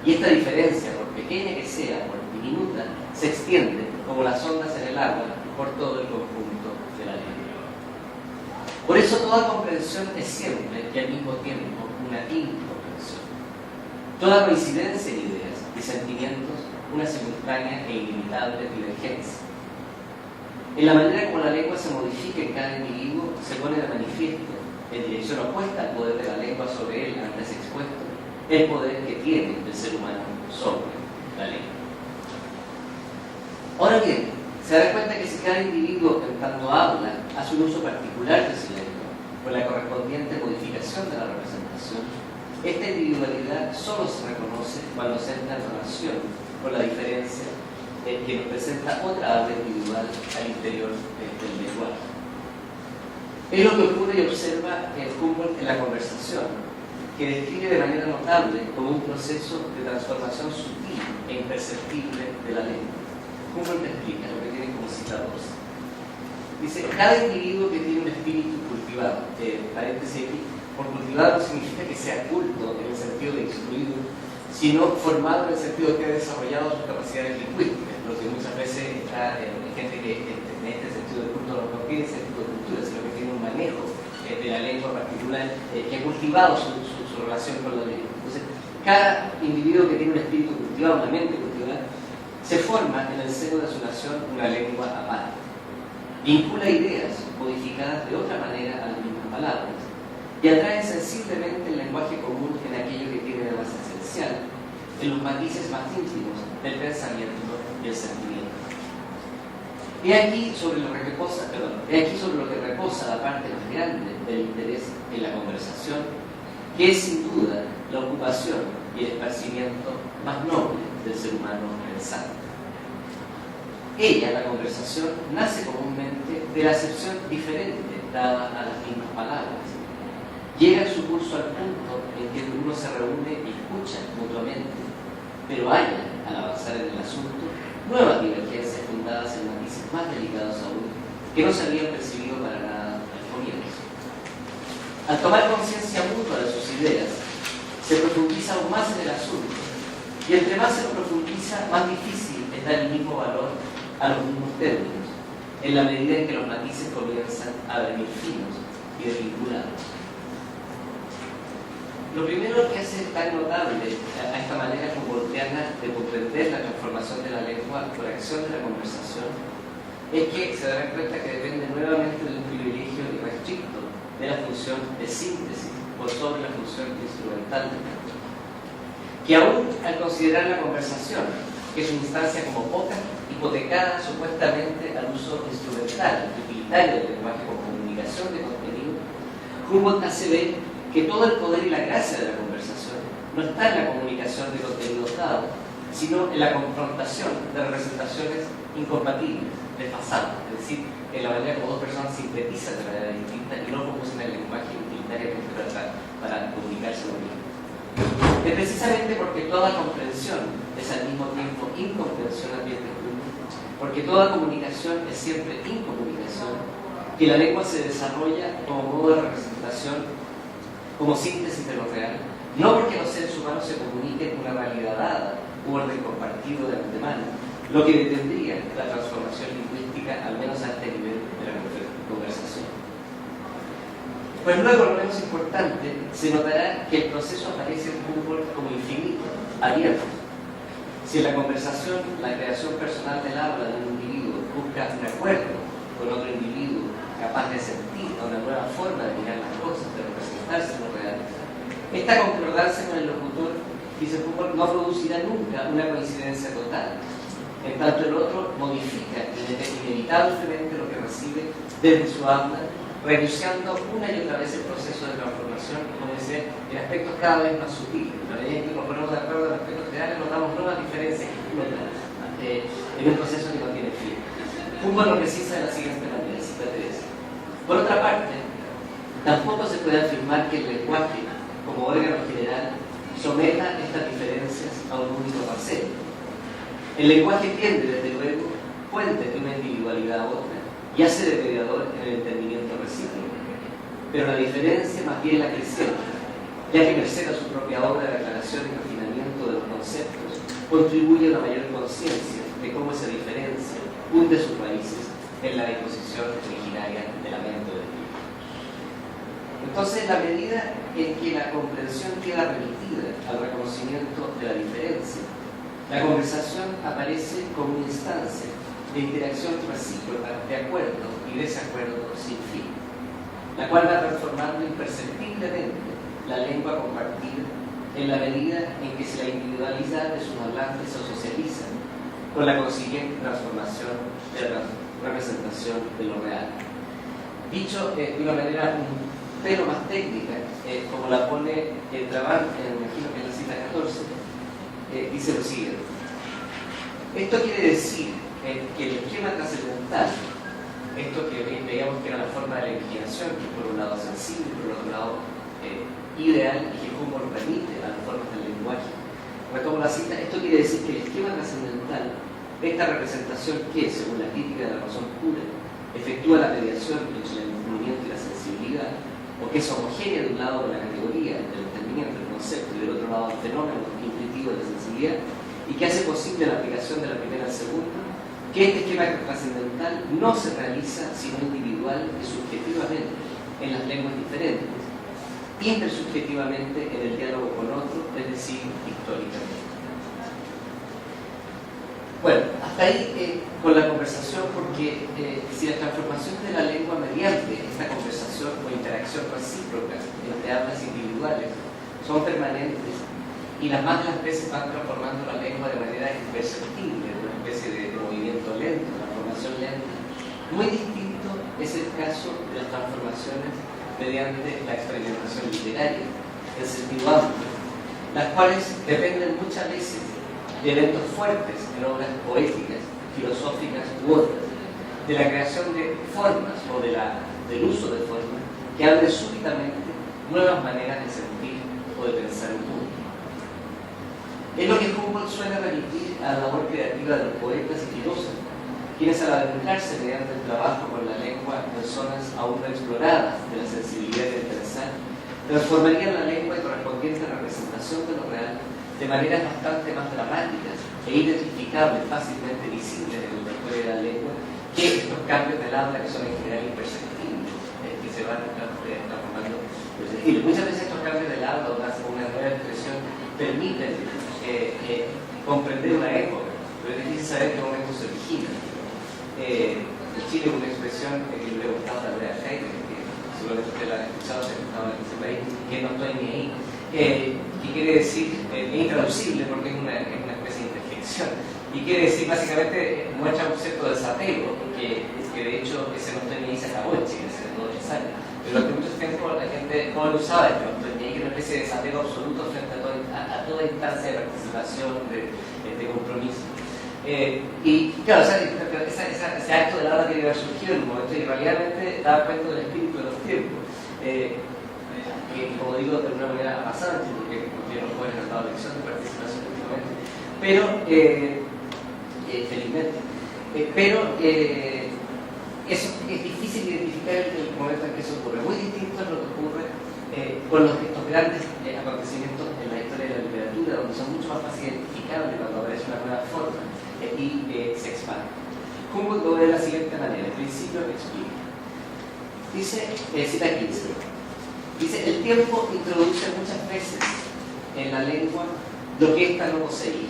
Y esta diferencia, por pequeña que sea, por diminuta, se extiende como las ondas en el agua por todo el conjunto de la lengua. Por eso toda comprensión es siempre y al mismo tiempo una incomprensión. Toda coincidencia en ideas y sentimientos una simultánea e ilimitable divergencia. En la manera como la lengua se modifica en cada individuo se pone de manifiesto, en dirección opuesta al poder de la lengua sobre él antes expuesto, el poder que tiene el ser humano sobre la lengua. Ahora bien, se da cuenta que si cada individuo en tanto habla hace un uso particular de su lengua, con la correspondiente modificación de la representación, esta individualidad solo se reconoce cuando se entra en relación con la diferencia que nos presenta otra habla individual al interior del lenguaje. Es lo que ocurre y observa Humboldt en la conversación, que describe de manera notable como un proceso de transformación sutil e imperceptible de la lengua. Humboldt explica lo que tiene como citados. Dice, cada individuo que tiene un espíritu cultivado, paréntesis aquí, por cultivado no significa que sea culto en el sentido de instruido, sino formado en el sentido de que ha desarrollado sus capacidades lingüísticas, lo que muchas veces está en gente que en este sentido de culto no tiene sentido de cultura, sino que tiene un manejo de la lengua particular, que ha cultivado su relación con la lengua. Entonces, cada individuo que tiene un espíritu cultivado, una mente cultivada, se forma en el seno de su nación una lengua aparte. Vincula ideas modificadas de otra manera a las mismas palabras y atrae sensiblemente el lenguaje común en aquello que tiene de más esencial, en los matices más íntimos del pensamiento y el sentimiento. He aquí sobre lo que reposa la parte más grande del interés en la conversación, que es sin duda la ocupación y el esparcimiento más noble del ser humano pensante. Ella, la conversación, nace comúnmente de la acepción diferente dada a las mismas palabras. Llega en su curso al punto en que uno se reúne y escucha mutuamente, pero haya, al avanzar en el asunto, nuevas divergencias fundadas en matices más delicados aún, que no se habían percibido para nada al comienzo. Al tomar conciencia mutua de sus ideas, se profundiza aún más en el asunto, y entre más se lo profundiza, más difícil es dar el mismo valor a los mismos términos, en la medida en que los matices comienzan a venir finos y desvinculados. Lo primero que hace tan notable a esta manera humboldtiana de comprender la transformación de la lengua por acción de la conversación es que se darán cuenta que depende nuevamente de un privilegio irrestricto de la función de síntesis por sobre la función instrumental del lenguaje, que aún al considerar la conversación, que es una instancia como poca, hipotecada supuestamente al uso instrumental, utilitario del lenguaje como comunicación de contenido, Humboldt hace ver que todo el poder y la gracia de la conversación no está en la comunicación de contenidos dados, sino en la confrontación de representaciones incompatibles, desfasadas, es decir, en la manera como dos personas sintetizan de manera distinta y no como usan el lenguaje utilitariamente para comunicarse lo mismo. Es precisamente porque toda comprensión es al mismo tiempo incomprensión ambiente público, porque toda comunicación es siempre incomunicación, que la lengua se desarrolla como modo de representación, como síntesis de lo real, no porque los seres humanos se comuniquen una realidad dada, un orden compartido de antemano, lo que detendría la transformación lingüística, al menos a este nivel de la conversación. Pues luego, lo menos importante, se notará que el proceso aparece en Humboldt como infinito, abierto. Si en la conversación la creación personal del habla de un individuo busca un acuerdo con otro individuo capaz de sentir una nueva forma de mirar las cosas, de representarse lo real, esta concordancia con el locutor, dice Humboldt, no producirá nunca una coincidencia total. En tanto el otro modifica inevitablemente lo que recibe desde su habla, renunciando una y otra vez el proceso de transformación, como decía, en aspectos cada vez más sutiles. A medida que nos ponemos de acuerdo en aspectos generales, notamos nuevas diferencias en un proceso que no tiene fin. Humboldt lo precisa de la siguiente manera, cita Teresa. Por otra parte, tampoco se puede afirmar que el lenguaje, como órgano general, someta estas diferencias a un único paseo. El lenguaje tiende, desde luego, puente de una individualidad a otra y hace de mediador en el entendimiento recíproco. Pero la diferencia más bien la creciente, ya que merced a su propia obra de aclaración y refinamiento de los conceptos, contribuye a una mayor conciencia de cómo esa diferencia hunde sus raíces en la disposición originaria de la mente del libro. Entonces, en la medida en que la comprensión queda remitida al reconocimiento de la diferencia, la conversación aparece como una instancia de interacción recíproca, de acuerdo y desacuerdo sin fin, la cual va transformando imperceptiblemente la lengua compartida en la medida en que se la individualidad de sus hablantes se socializa, con la consiguiente transformación de la representación de lo real. Dicho de una manera un pelo más técnica, como la pone Trabant, imagino que en la cita 14, dice lo siguiente. Esto quiere decir que el esquema trascendental, esto que veíamos que era la forma de la imaginación, que por un lado es sensible, por otro lado ideal, y que Humboldt permite a las formas del lenguaje. Retomo la cita, esto quiere decir que el esquema trascendental, esta representación que, según la crítica de la razón pura, efectúa la mediación entre el entendimiento y la sensibilidad, o que es homogénea de un lado de la categoría, del entendimiento, del concepto, y del otro lado del fenómeno intuitivo de la sensibilidad, y que hace posible la aplicación de la primera al segundo, que este esquema trascendental no se realiza sino individual y subjetivamente en las lenguas diferentes, intersubjetivamente en el diálogo con otro, es decir, históricamente. Bueno, hasta ahí con la conversación, porque si las transformaciones de la lengua mediante esta conversación o interacción recíproca entre hablas individuales son permanentes y las más de las veces van transformando la lengua de manera imperceptible, una especie de movimiento lento, una formación lenta, muy distinto es el caso de las transformaciones mediante la experimentación literaria, en sentido amplio, las cuales dependen muchas veces de eventos fuertes en obras poéticas, filosóficas u otras, de la creación de formas o del uso de formas que abren súbitamente nuevas maneras de sentir o de pensar el mundo. Es lo que Humboldt suele remitir a la labor creativa de los poetas y filósofos, quienes al adentrarse mediante el trabajo con la lengua en zonas aún no exploradas de la sensibilidad y del pensar, transformarían la lengua y correspondiente representación de lo real de maneras bastante más dramáticas e identificables, fácilmente visibles en la historia de la lengua, que estos cambios del habla que son en general imperceptibles, que se van transformando perceptibles. Muchas veces estos cambios del habla o una nueva expresión permiten comprender una época, pero es difícil saber qué momento se origina. En Chile una expresión que le gustaba la de Heidegger, que seguramente usted la ha escuchado, se ha estado en ese país, que no estoy ni ahí, que quiere decir, es intraducible porque es una especie de interjección, y quiere decir básicamente, muestra un cierto desapego, que de hecho ese no estoy ni ahí se acabó en Chile, hace 2 o 3 años. Pero durante mucho tiempo la gente no lo usaba, el no estoy ni ahí, que era una especie de desapego absoluto frente a toda instancia de participación, de compromiso. Y claro, ese acto de la hora tiene que haber surgido en un momento y realmente daba cuenta del espíritu de los tiempos, que como digo de una manera pasada, porque los jóvenes han dado lección de participación últimamente, pero felizmente, pero eso es difícil identificar el momento en que eso ocurre. Muy distinto es lo que ocurre con estos grandes acontecimientos en la historia de la literatura, donde son mucho más fáciles identificables cuando aparece una nueva forma y se expande. Humboldt lo ve de la siguiente manera, el principio explica. Dice, cita 15, dice, el tiempo introduce muchas veces en la lengua lo que ésta no poseía,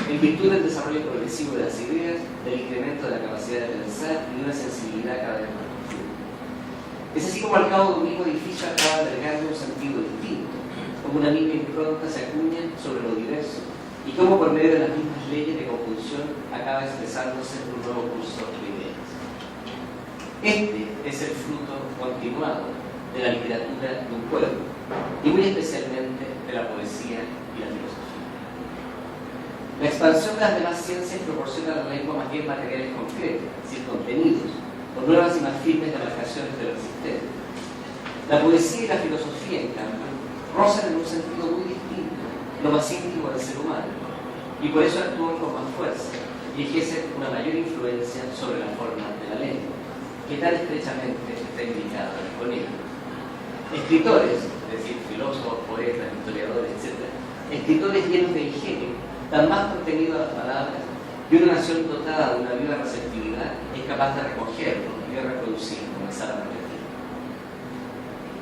en virtud del desarrollo progresivo de las ideas, del incremento de la capacidad de pensar y de una sensibilidad cada vez más profunda. Es así como al cabo de un mismo edificio acaba agregando un sentido distinto, como una misma impronta se acuña sobre lo diverso, y como por medio de las mismas leyes de conjunción acaba expresándose un nuevo curso de ideas. Este es el fruto continuado de la literatura de un pueblo, y muy especialmente de la poesía y la filosofía. La expansión de las demás ciencias proporciona a la lengua más bien materiales concretos, es decir, contenidos, o nuevas y más firmes demarcaciones de lo existente. La poesía y la filosofía, en cambio, rozan en un sentido muy distinto lo más íntimo del ser humano, y por eso actúan con más fuerza y ejercen una mayor influencia sobre la forma de la lengua, que tan estrechamente está indicada con ella. Escritores, es decir, filósofos, poetas, historiadores, etc., escritores llenos de ingenio, dan más contenido a las palabras, y una nación dotada de una viva receptividad es capaz de recogerlo y de reproducir, comenzar a repetir.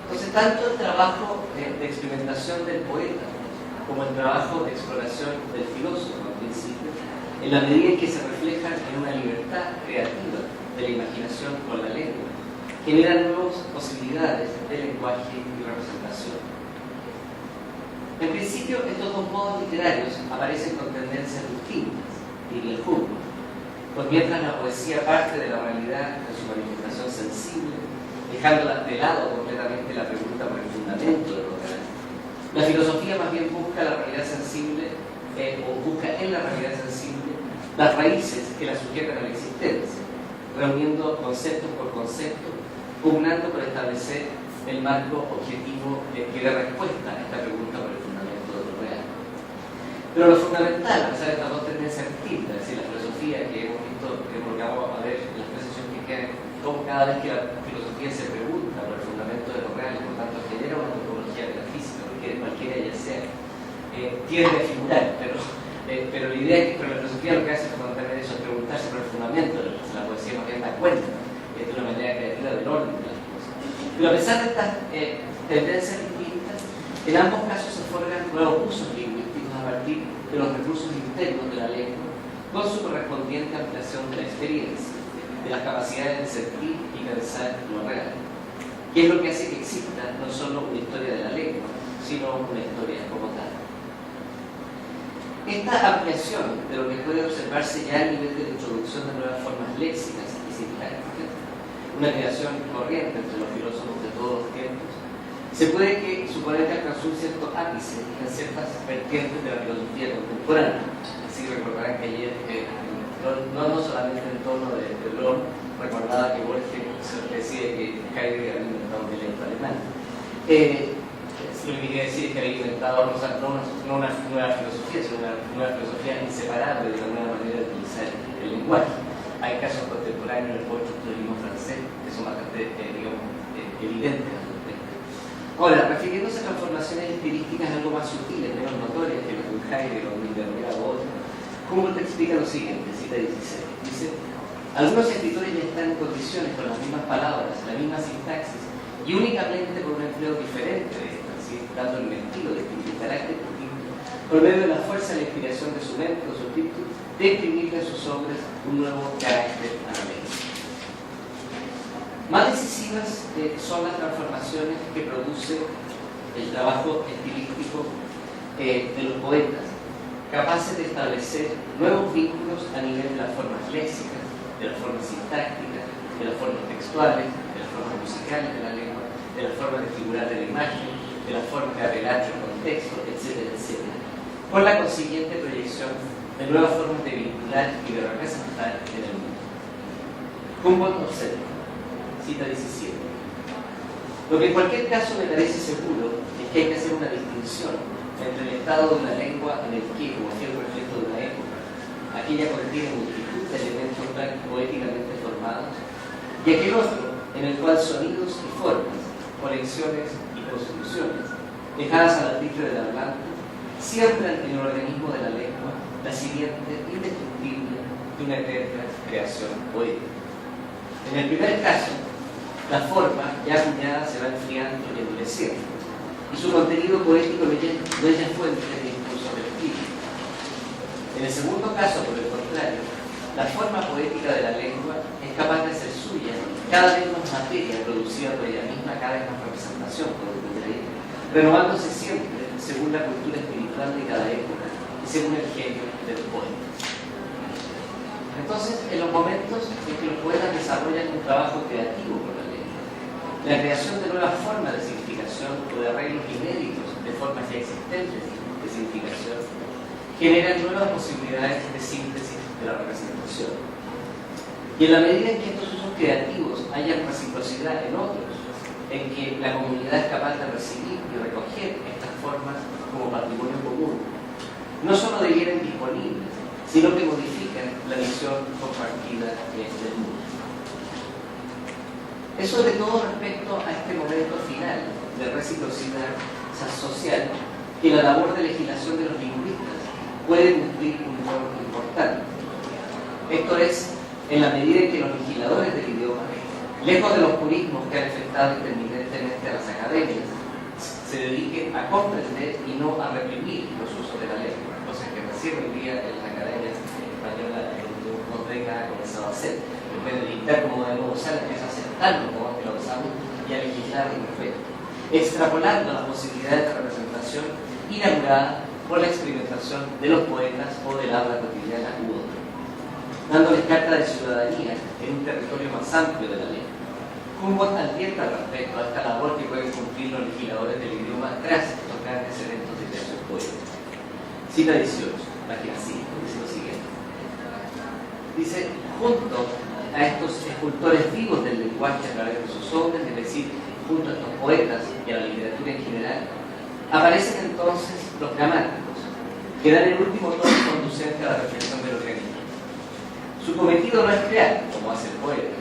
Entonces, tanto el trabajo de experimentación del poeta como el trabajo de exploración del filósofo, al principio, en la medida en que se reflejan en una libertad creativa de la imaginación con la lengua, generan nuevas posibilidades de lenguaje y representación. En principio, estos dos modos literarios aparecen con tendencias distintas, diría Humboldt, pues mientras la poesía parte de la realidad de su manifestación sensible, dejando de lado completamente la pregunta por el fundamento de lo real, la filosofía más bien busca la realidad sensible, o busca en la realidad sensible las raíces que la sujetan a la existencia, reuniendo concepto por concepto, pugnando por establecer el marco objetivo que dé respuesta a esta pregunta por el fundamento de lo real. Pero lo fundamental, a pesar de estas dos tendencias distintas, es decir, la filosofía que hemos visto, porque vamos a ver en las tres sesiones que quedan, cómo cada vez que la filosofía se pregunta por el fundamento de lo real, y por tanto genera una metodología de la física, porque cualquiera ya sea, tiende a figurar, pero la idea es que la filosofía lo que hace es mantener eso, es preguntarse por el fundamento de la poesía, más bien da cuenta de una manera creativa del orden de las cosas. Pero a pesar de estas tendencias distintas, en ambos casos se forman nuevos usos lingüísticos a partir de los recursos internos de la lengua, con su correspondiente ampliación de la experiencia, de las capacidades de sentir y pensar lo real, que es lo que hace que exista no solo una historia de la lengua, sino una historia como tal. Esta ampliación de lo que puede observarse ya a nivel de la introducción de nuevas formas léxicas y sintácticas, una creación corriente entre los filósofos de todos los tiempos, se puede suponer que alcanzó un cierto ápice en ciertas vertientes de la filosofía contemporánea. Así recordarán que ayer, no solamente en torno de Bloom, recordaba que Borges decía que Heidegger había inventado un dialecto alemán. Lo que quería decir es que había inventado no una nueva filosofía, sino una nueva filosofía inseparable de la nueva manera de utilizar el lenguaje. Hay casos contemporáneos en el post-estructuralismo francés que son bastante, evidentes. Ahora, refiriéndose a transformaciones estilísticas algo más sutiles, menos notorias que las de Heidegger o de Derrida o otros, Humboldt explica lo siguiente, cita 16. Dice, algunos escritores ya están en condiciones con las mismas palabras, la misma sintaxis, y únicamente por un empleo diferente de estas, ¿sí? dando el estilo distinto, el carácter distinto, por medio de la fuerza y la inspiración de su mente o su espíritu, de imprimirle en sus obras un nuevo carácter a la mente. Más decisivas son las transformaciones que produce el trabajo estilístico de los poetas, capaces de establecer nuevos vínculos a nivel de las formas léxicas, de las formas sintácticas, de las formas textuales, de las formas musicales de la lengua, de las formas de figurar de la imagen, de las formas de apelar el contexto, etcétera, etcétera, con la consiguiente proyección de nuevas formas de vincular y de representar en el mundo. Humboldt observa, cita 17. Lo que en cualquier caso me parece seguro es que hay que hacer una distinción entre el estado de una lengua en el que, como fiel reflejo de una época, aquella contiene multitud de elementos poéticamente formados, y aquel otro en el cual sonidos y formas, conexiones y constituciones, dejadas al arbitrio del hablante, siembran en el organismo de la lengua la simiente indestructible de una eterna creación poética. En el primer caso, la forma ya acuñada se va enfriando y endureciendo, y su contenido poético no es ya fuente de impulso del espíritu. En el segundo caso, por el contrario, la forma poética de la lengua es capaz de ser suya, cada vez más materia producida por ella misma, cada vez más representación, por decir ahí, renovándose siempre según la cultura espiritual de cada época y según el genio del poeta. Entonces, en los momentos en que los poetas desarrollan un trabajo creativo con la lengua, la creación de nuevas formas de significación o de arreglos inéditos de formas ya existentes de significación, generan nuevas posibilidades de síntesis de la representación. Y en la medida en que estos usos creativos hayan reciprocidad en otros, en que la comunidad es capaz de recibir y recoger estas formas como patrimonio común, no solo devieran disponibles, sino que modifican la visión compartida del mundo. Eso de todo respecto a este momento final de reciprocidad social, que la labor de legislación de los lingüistas puede cumplir un rol importante. Esto es, en la medida en que los legisladores del idioma, lejos de los purismos que han afectado intermitentemente a las academias, se dediquen a comprender y no a reprimir los usos de la lengua, cosa que recién hoy día en las academias españolas en las últimas décadas ha comenzado a hacer. En vez de dictar como debemos usar, empieza a aceptarlo como que lo usamos y a legislar al respecto, extrapolando las posibilidades de representación inaugurada por la experimentación de los poetas o del habla cotidiana u otro, dándoles carta de ciudadanía en un territorio más amplio de la lengua. Humboldt advierte al respecto a esta labor que pueden cumplir los legisladores del idioma tras estos grandes eventos de creación poética. Cita 18, página 5, dice lo siguiente. Dice, junto a estos escultores vivos del lenguaje a través de sus obras, es decir, junto a estos poetas y a la literatura en general, aparecen entonces los gramáticos, que dan el último tono conducente a la reflexión del organismo. Su cometido no es crear, como hace el poeta.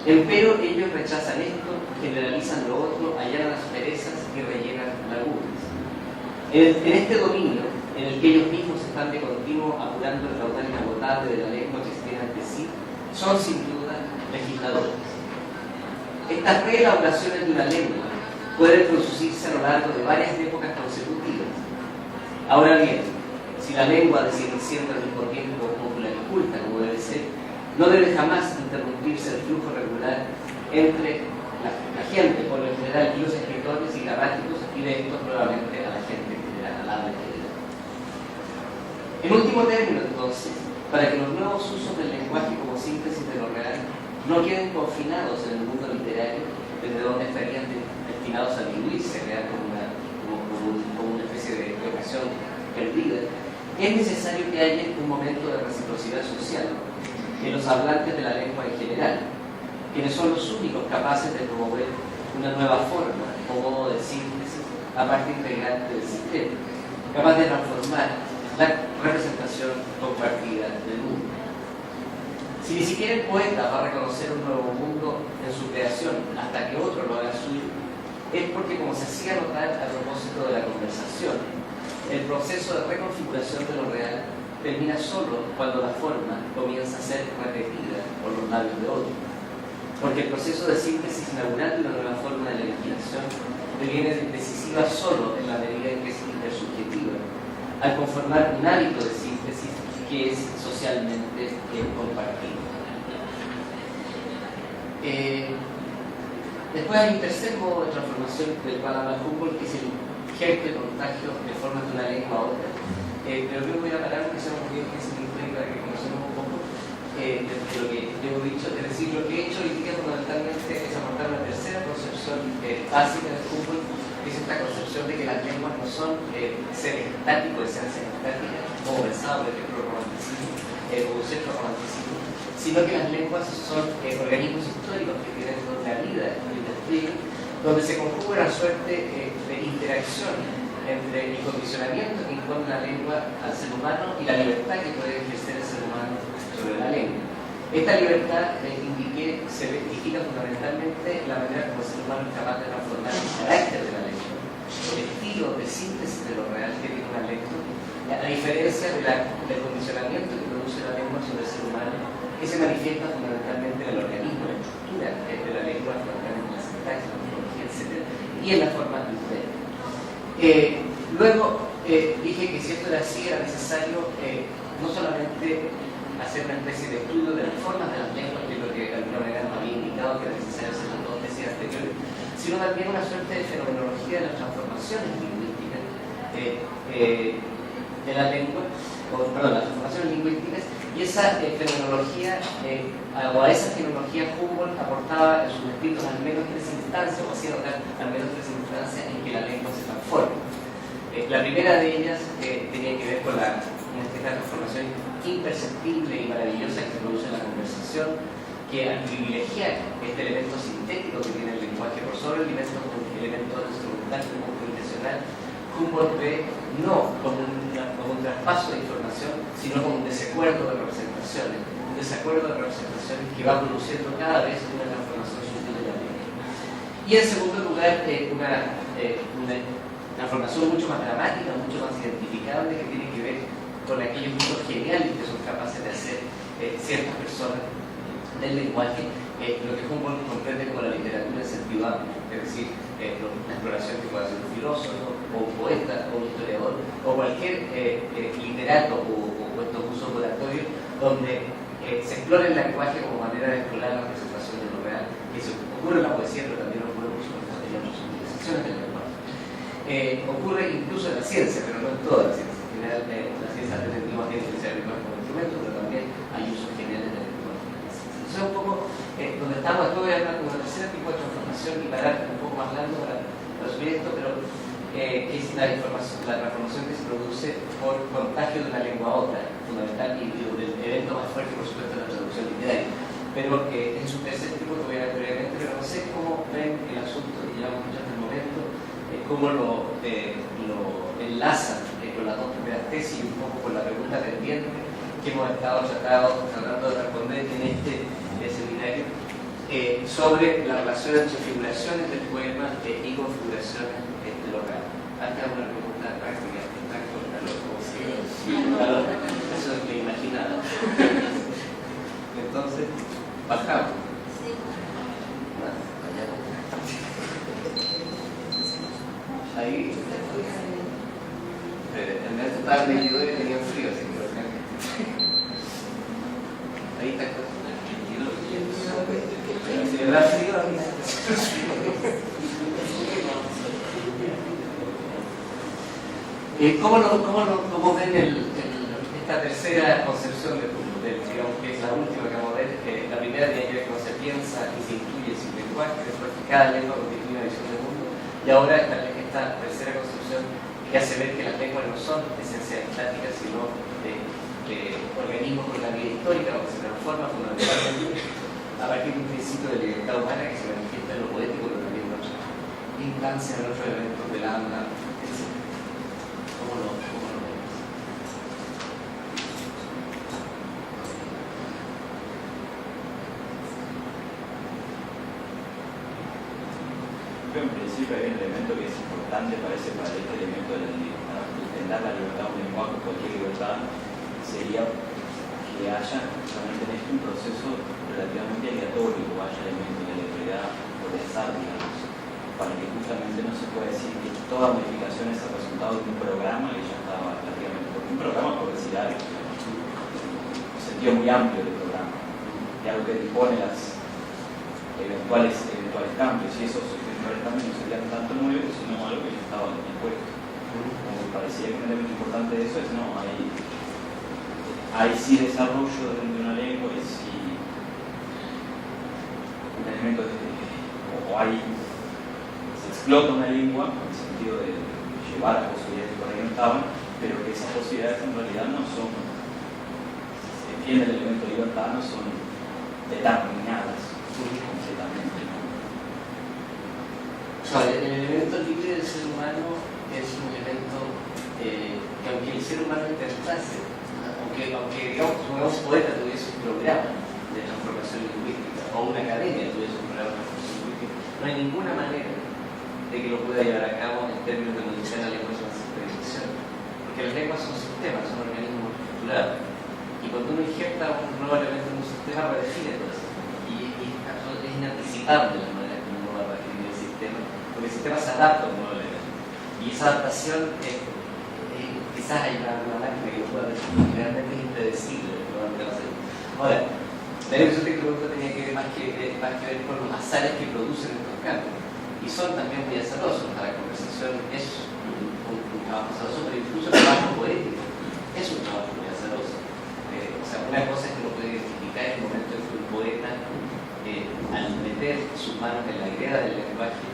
Empero ellos rechazan esto, generalizan lo otro, allanan asperezas y rellenan lagunas. En este dominio, en el que ellos mismos están de continuo apurando el caudal inagotable de la lengua que se tiene ante sí, son sin duda legisladores. Estas reelaboraciones de una lengua pueden producirse a lo largo de varias épocas consecutivas. Ahora bien, si la lengua de seguir siendo al mismo tiempo popular y culta, como debe ser, no debe jamás interrumpirse el flujo regular entre la gente, por lo general, y los escritores y gramáticos, y de estos nuevamente a la gente en general, al habla en general. En último término, entonces, para que los nuevos usos del lenguaje como síntesis de lo real no queden confinados en el mundo literario, desde donde estarían destinados a diluirse, crear como una especie de ocasión perdida, es necesario que haya un momento de reciprocidad social en los hablantes de la lengua en general, quienes son los únicos capaces de promover una nueva forma o modo de síntesis a parte integrante del sistema, capaz de transformar la representación compartida del mundo. Si ni siquiera el poeta va a reconocer un nuevo mundo en su creación hasta que otro lo haga suyo, es porque, como se hacía notar a propósito de la conversación, el proceso de reconfiguración de lo real termina solo cuando la forma comienza a ser repetida por los labios de otro. Porque el proceso de síntesis inaugural de una nueva forma de la legislación deviene decisiva solo en la al conformar un hábito de síntesis que es socialmente compartido. Después hay un tercer modo de transformación del cual habla Humboldt, que es el germen contagio de formas de una lengua a otra. Pero yo voy a parar porque se nos olvida que es para que conocemos un poco de lo que yo he dicho. Es decir, lo que he hecho hoy día fundamentalmente es aportar una tercera concepción básica de Humboldt, que es esta concepción de que las lenguas no son seres estáticos, esencias estáticas, como pensaba, por ejemplo, el romanticismo o un centro romanticismo, sino que las lenguas son organismos históricos que tienen una vida y un despliegue, donde se conjuga una suerte de interacción entre el condicionamiento que impone la lengua al ser humano y la libertad que puede ejercer el ser humano sobre la lengua. Esta libertad se verifica fundamentalmente en la manera como el ser humano es capaz de transformar el carácter de la lengua, el estilo de síntesis de lo real que tiene una lengua, a diferencia del condicionamiento que produce la lengua sobre el ser humano, que se manifiesta fundamentalmente en el organismo, en la estructura de la lengua, fundamentalmente en la sintaxis, la morfología, etc., y en las formas de usted. Luego dije que si esto era así, era necesario no solamente hacer una especie de estudio de las formas de las lenguas, que es lo que de alguna manera nos había indicado que era necesario hacer las dos tesis anteriores, sino también una suerte de fenomenología de las transformaciones lingüísticas de la lengua, las transformaciones lingüísticas, y esa fenomenología, o a esa fenomenología Humboldt aportaba en sus escritos al menos tres instancias, o hacía notar al menos tres instancias en que la lengua se transforma. La primera de ellas tenía que ver con una transformación imperceptible y maravillosa que se produce en la conversación, que al privilegiar este elemento sintético que tiene el lenguaje por sobre el elemento instrumental como intencional, Humboldt ve no como un traspaso de información, sino como un desacuerdo de representaciones, que va produciendo cada vez una transformación sutil de la lengua. Y en segundo lugar, una transformación mucho más dramática, mucho más identificable, que tiene que ver con aquellos usos geniales que son capaces de hacer ciertas personas del lenguaje, lo que Humboldt comprende como la literatura en sentido amplio, es decir, la exploración que puede hacer un filósofo, o un poeta, o un historiador, o cualquier literato o estos usos oratorios, donde se explora el lenguaje como manera de explorar la representación de lo real, que eso ocurre en la poesía, pero también ocurre por supuesto en otras utilizaciones del lenguaje. Ocurre incluso en la ciencia, pero no en toda la ciencia. En general, la ciencia más bien utilizar el lenguaje como instrumento, pero también hay usos geniales del lenguaje. Entonces, un poco donde estamos, después voy a hablar de una tercera tipo de transformación y parar un poco más largo para resumir esto, pero es la transformación que se produce por contagio de una lengua a otra, fundamental, y el evento más fuerte, por supuesto, es la traducción literaria. Pero en su tercer tipo, que voy a ver brevemente, pero no sé cómo ven el asunto que llevamos mucho hasta el momento, cómo lo enlazan con las dos primeras tesis y un poco con la pregunta pendiente que hemos estado tratando de responder en este seminario sobre la relación entre figuraciones del poema y configuraciones de lo real. Acá una pregunta práctica, eso es lo que imaginaba. Entonces, bajamos. Ahí, el mes estaba medidor y tenía frío, así que lo cambié. Ahí está. Si le da frío, ahí ¿Cómo ven esta tercera concepción digamos que es la última que vamos a ver? La primera tiene que ver con cómo se piensa y se incluye sin lenguaje, después que cada lengua constituye una visión del mundo, y ahora esta tercera concepción que hace ver que las lenguas no son esencias estáticas, sino de organismos con la vida histórica, o que se transforman fundamentalmente a partir de un principio de libertad humana que se manifiesta en lo poético, pero también en otras instancias, en otros elementos del alma, etc. ¿Cómo lo vemos? En principio hay un elemento que es importante para este elemento de la libertad. Intentar la libertad de un lenguaje, cualquier libertad, sería que haya solamente en esto un proceso relativamente aleatorio, o haya elementos de aleatoriedad por azar, digamos. para que justamente no se pueda decir que toda modificación es el resultado de un programa que ya estaba prácticamente, porque un programa, por decir algo, un sentido muy amplio del programa, de algo que dispone las eventuales cambios, y esos eventuales cambios no serían tanto nuevos, sino algo que ya estaba impuesto. Como que parecía que un elemento importante de eso es, no, hay sí desarrollo de una lengua, y sí un elemento se explota una lengua en el sentido de llevar a posibilidades que por ahí no estaban, pero que esas posibilidades en realidad no son, se entiende el elemento de libertad, no son determinadas completamente, ¿no? El elemento libre del ser humano es un elemento que, aunque el ser humano interprete, aunque digamos poeta tuviese un programa de transformación lingüística o una academia tuviese un programa de transformación lingüística, no hay ninguna manera de que lo pueda llevar a cabo en términos de modificar la lengua de su expresión, porque las lenguas son sistemas, son organismos estructurados, y cuando uno injerta un nuevo elemento en un sistema, redefine todo eso, y es inanticipable la manera en que uno va a redefinir el sistema, porque el sistema se adapta a un nuevo elemento, y esa adaptación quizás hay una máquina que lo pueda definir, realmente es impredecible probablemente va a ser. Ahora, la evolución tecnológica tenía que ver más que ver con los azares que producen estos cambios, y son también muy azarosos. La conversación es un trabajo azaroso, pero incluso el trabajo poético es un trabajo muy azaroso. O sea, una cosa es que uno puede identificar el momento en que un poeta, al meter sus manos en la idea del lenguaje,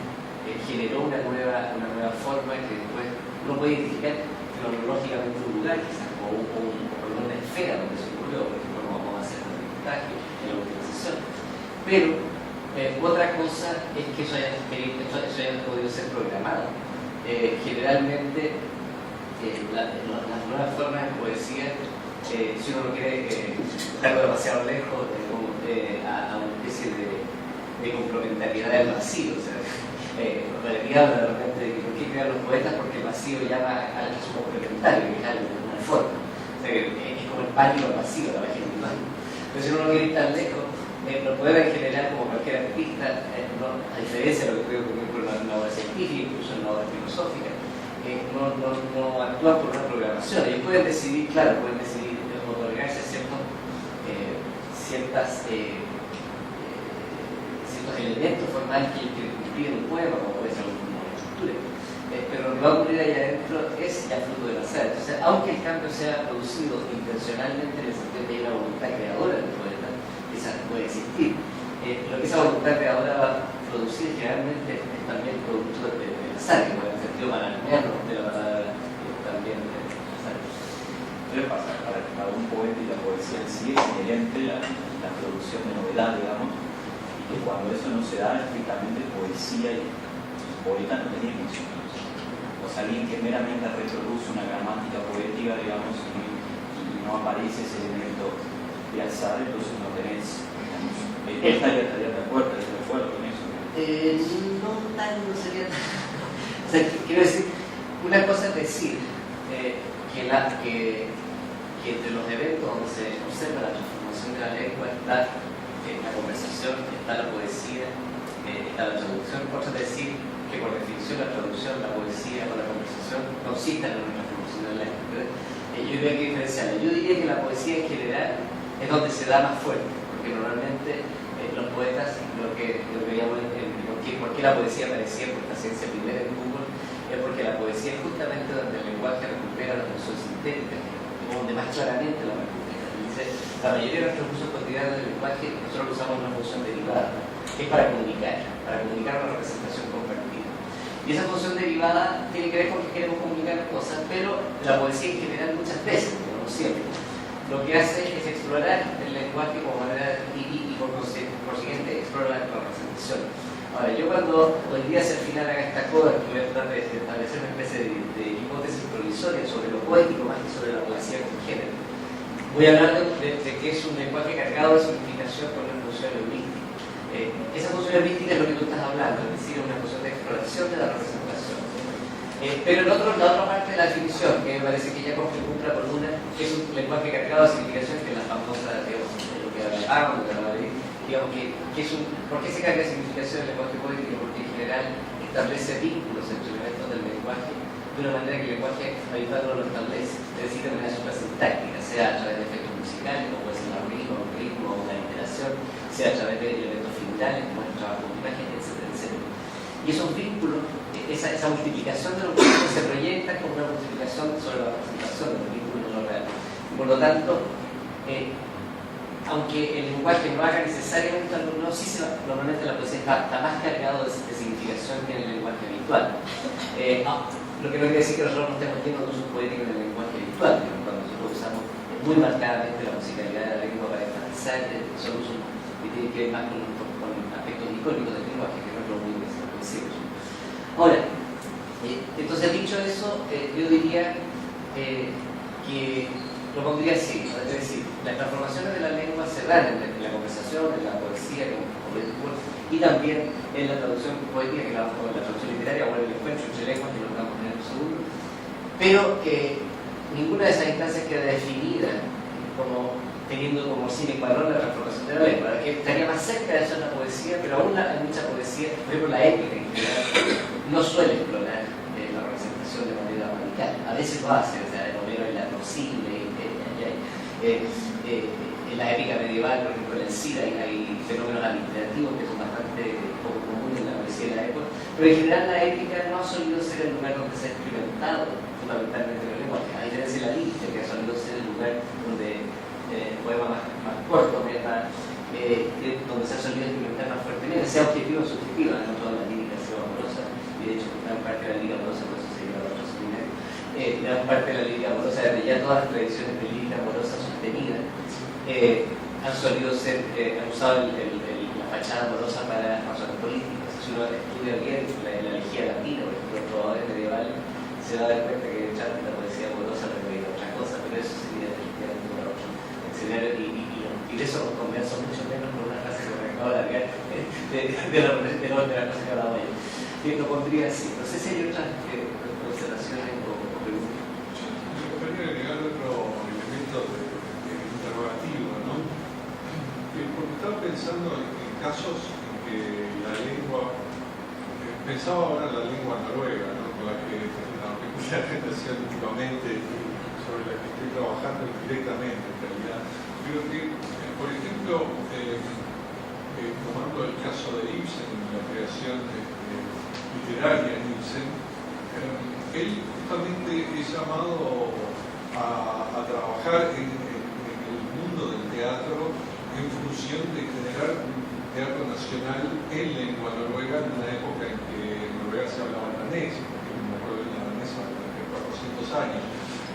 generó una nueva forma que después uno puede identificar cronológicamente un lugar, quizás, o una esfera donde se ocurrió, por ejemplo, como vamos a hacer en el montaje, en la utilización. Pero otra cosa es que eso haya podido ser programado. Generalmente, las nuevas formas de poesía, si uno no quiere dejarlo demasiado lejos a una especie de complementariedad del vacío, o sea, habla de repente de que por qué crean los poetas, porque el vacío llama a algo complementario, que es algo de alguna forma. O sea, es como el pánico al vacío, la página del baño. Pero si uno no quiere ir tan lejos, los poetas en general, como cualquier artista, a diferencia de lo que ocurre, por ejemplo, en una obra científica, incluso en una obra filosófica, no actúan por una programación. Ellos pueden decidir, claro, otorgarse ciertos elementos formales que ellos quieren cumplir en un poema, como puede ser una estructura. Pero lo que va a ocurrir ahí adentro es ya fruto del azar. Entonces, aunque el cambio sea producido intencionalmente en el sentido de que hay una voluntad creadora del poeta, esa puede existir. Lo que esa voluntad creadora va a producir generalmente es también producto del azar, que puede en sentido banalmeano de la palabra también del azar. ¿Qué pasa? Para un poeta y la poesía en sí es inherente la producción de novedad, digamos, y que cuando eso no se da, estrictamente poesía y poeta no tenemos. O sea, alguien que meramente reproduce una gramática poética, digamos, y no aparece ese elemento de azar, entonces no tenés, digamos, estaría de acuerdo con eso. No sería tan. O sea, quiero decir, una cosa es decir que entre los eventos donde se observa la transformación de la lengua está la conversación, está la poesía, está la traducción. Otra es decir que por definición la traducción, la poesía o la conversación consisten en una transformación de la lengua. Yo diría que diferenciarla. Yo diría que la poesía en general es donde se da más fuerte, porque normalmente los poetas, lo que llamo por qué la poesía aparecía por esta ciencia primera en Google, es porque la poesía es justamente donde el lenguaje recupera la función sintética, donde más claramente la recupera. Entonces, la mayoría de nuestros usos cotidianos del lenguaje, nosotros usamos una función derivada, que es para comunicar una representación compartida. Y esa función derivada tiene que ver con que queremos comunicar cosas, pero la poesía en general muchas veces, pero no siempre, lo que hace es explorar el lenguaje como manera y por consiguiente explorar la representación. Ahora, yo cuando hoy día hacia el final haga esta coda, que voy a tratar de establecer una especie de hipótesis provisoria sobre lo poético más que sobre la poesía como género, voy a hablar de que es un lenguaje cargado de significación con una función heurística. Esa función heurística es lo que tú estás hablando, es decir, una función de exploración de la representación. Pero la otra parte de la definición, que me parece que ya cumpla con una, que es un lenguaje cargado de significación, que es la famosa, digamos, de lo que hablábamos, digamos, ¿por qué se carga de significación el lenguaje poético? Porque en general establece vínculos entre elementos del lenguaje de una manera que el lenguaje habitual no lo establece, es decir, de manera suprasintáctica, sea a través de efectos musicales, como puede ser la rima, un ritmo, una iteración, sea a través de elementos figurales, como el trabajo de imagen, etcétera, etcétera. Y esos vínculos, esa multiplicación de los vínculos se proyecta como una multiplicación sobre la representación de los vínculos no reales. Por lo tanto, aunque el lenguaje no haga necesariamente algo, no, sí normalmente la poesía está más cargado de significación que en el lenguaje habitual. Lo que no quiere decir que nosotros no estemos llenos de usos poéticos en el lenguaje habitual, pero cuando nosotros usamos muy marcadamente la musicalidad de la lengua para enfatizar, son usos que tienen que ver más con aspectos icónicos del lenguaje, que no es lo único que se puede decir. Ahora, entonces dicho eso, yo diría que lo pondría así, es decir, las transformaciones de la lengua se dan en la conversación, en la poesía, y también en la traducción poética, que la traducción literaria, o en el encuentro entre lenguas, que lo vamos a tener en un segundo, pero que ninguna de esas instancias queda definida como teniendo como sine qua non la transformación de la lengua, que estaría más cerca de eso en la poesía, pero aún hay mucha poesía, por ejemplo la épica en general, no suele explorar la representación de manera radical, a veces lo hace, o sea, el Homero es la posible, en la épica medieval, por ejemplo, en el Cid hay fenómenos aliterativos que son bastante poco comunes en la poesía de la época, pero en general la épica no ha solido ser el lugar donde se ha experimentado fundamentalmente el lenguaje, a diferencia de la lírica, que ha solido ser el lugar donde el poema más corto, donde se ha solido experimentar más fuertemente, sea objetivo o subjetivo, no toda la lírica ha sido amorosa, y de hecho gran parte de la lírica amorosa, por eso se lleva a otro seminario, gran parte de la lírica amorosa, desde ya todas las tradiciones de lírica amorosa sostenida, han solido ser, han usado la fachada amorosa para razones políticas. Si uno estudia bien la elegía latina, por ejemplo, los trovadores medievales, se va a dar cuenta que echaron la poesía amorosa para que otra cosa, pero eso sería definitivamente para otro escenario, y de eso nos converso mucho menos con una frase que me acabo de largar de la cosa que hablaba yo. Lo pondría así. No sé si hay otras observaciones o preguntas. Me gustaría agregar otro elemento interrogativo, ¿no? Porque estaba pensando en casos en que la lengua, pensaba ahora en la lengua noruega, ¿no? Con la que mucha gente hacía últimamente, sobre la que estoy trabajando directamente en realidad. Pero que, por ejemplo, tomando el caso de Ibsen, la creación literaria en Ibsen, él justamente es llamado a trabajar en el mundo del teatro en función de generar un teatro nacional en lengua noruega en una época en que en Noruega se hablaba danés, porque me acuerdo de la danesa durante 400 años.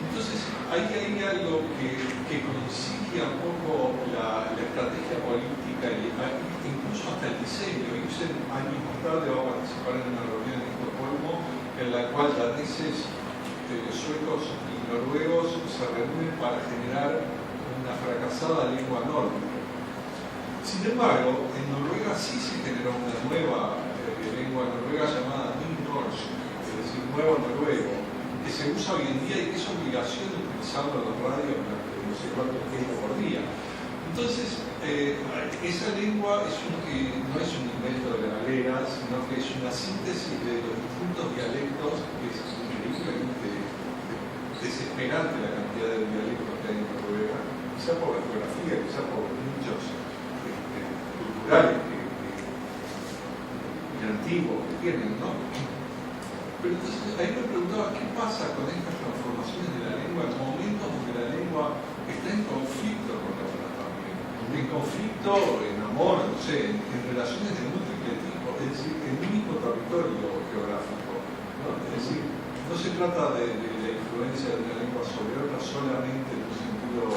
Entonces, ahí hay algo que concilia un poco la estrategia política e incluso hasta el diseño. Ibsen años más tarde va a participar en una reunión en Estocolmo en la cual daneses, suecos y noruegos se reúnen para generar una fracasada lengua nórdica. Sin embargo, en Noruega sí se generó una nueva lengua noruega llamada Nynorsk, es decir, nuevo noruego, que se usa hoy en día y que es obligación de utilizarlo en la radio no sé cuánto tiempo por día. Entonces, esa lengua no es un invento de la galera, sino que es una síntesis de los distintos dialectos, que es increíblemente desesperante la cantidad de dialectos que hay en Noruega, quizá por la geografía, quizá por nichos culturales que antiguos que tienen, ¿no? Pero entonces ahí me preguntaba qué pasa con estas transformaciones de la lengua en momentos donde la lengua está en conflicto con la otra también, en conflicto, en amor, no sé, en relaciones de múltiple tipo, es decir, en un mismo territorio geográfico, ¿no? Es decir, no se trata de la influencia de una lengua sobre otra solamente en un sentido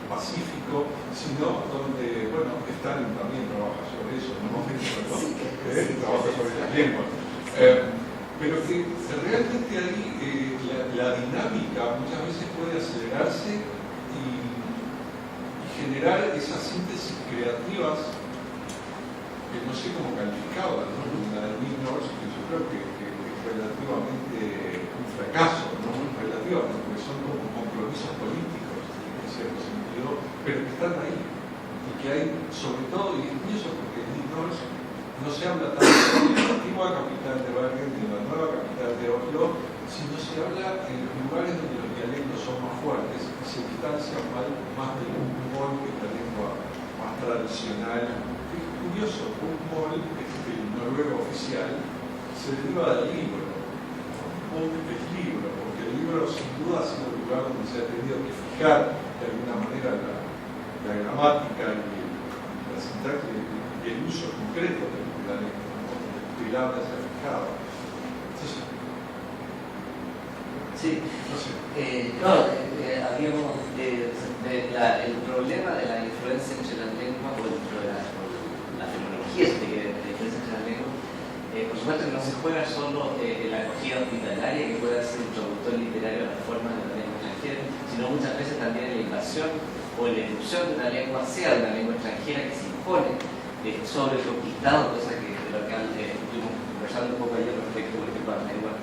pacífico, sino donde, bueno, Stalin también trabaja sobre eso, ¿no? Trabaja sobre las lenguas. Pero que realmente ahí la dinámica muchas veces puede acelerarse y generar esas síntesis creativas que no sé cómo calificaban, ¿no? La de Nynorsk, que yo creo que es relativamente un fracaso, ¿no? Relativamente, porque son como compromisos políticos en cierto sentido, pero que están ahí y que hay, sobre todo, y es curioso porque en Nynorsk no se habla tanto de sino se habla en los lugares donde los dialectos son más fuertes y se distancian más del mol, que es la lengua más tradicional. Es curioso, un mol, el noruego oficial, se deriva del libro. Un es libro, porque el libro sin duda ha sido el lugar donde se ha tenido que fijar de alguna manera la gramática y la sintaxis y el uso concreto de la lengua, donde el pilar se ha fijado. Entonces, sí, no sé. Habíamos el problema de la influencia entre las lenguas o entre la fenomenología de la influencia entre las lenguas. Por supuesto que no se juega solo en la acogida hospitalaria, que pueda ser un traductor literario a la forma de la lengua extranjera, sino muchas veces también en la invasión o en la irrupción de una lengua, sea de una lengua extranjera que se impone sobre el conquistado, cosa que de lo que estuvimos conversando un poco ayer respecto, por ejemplo, a las lenguas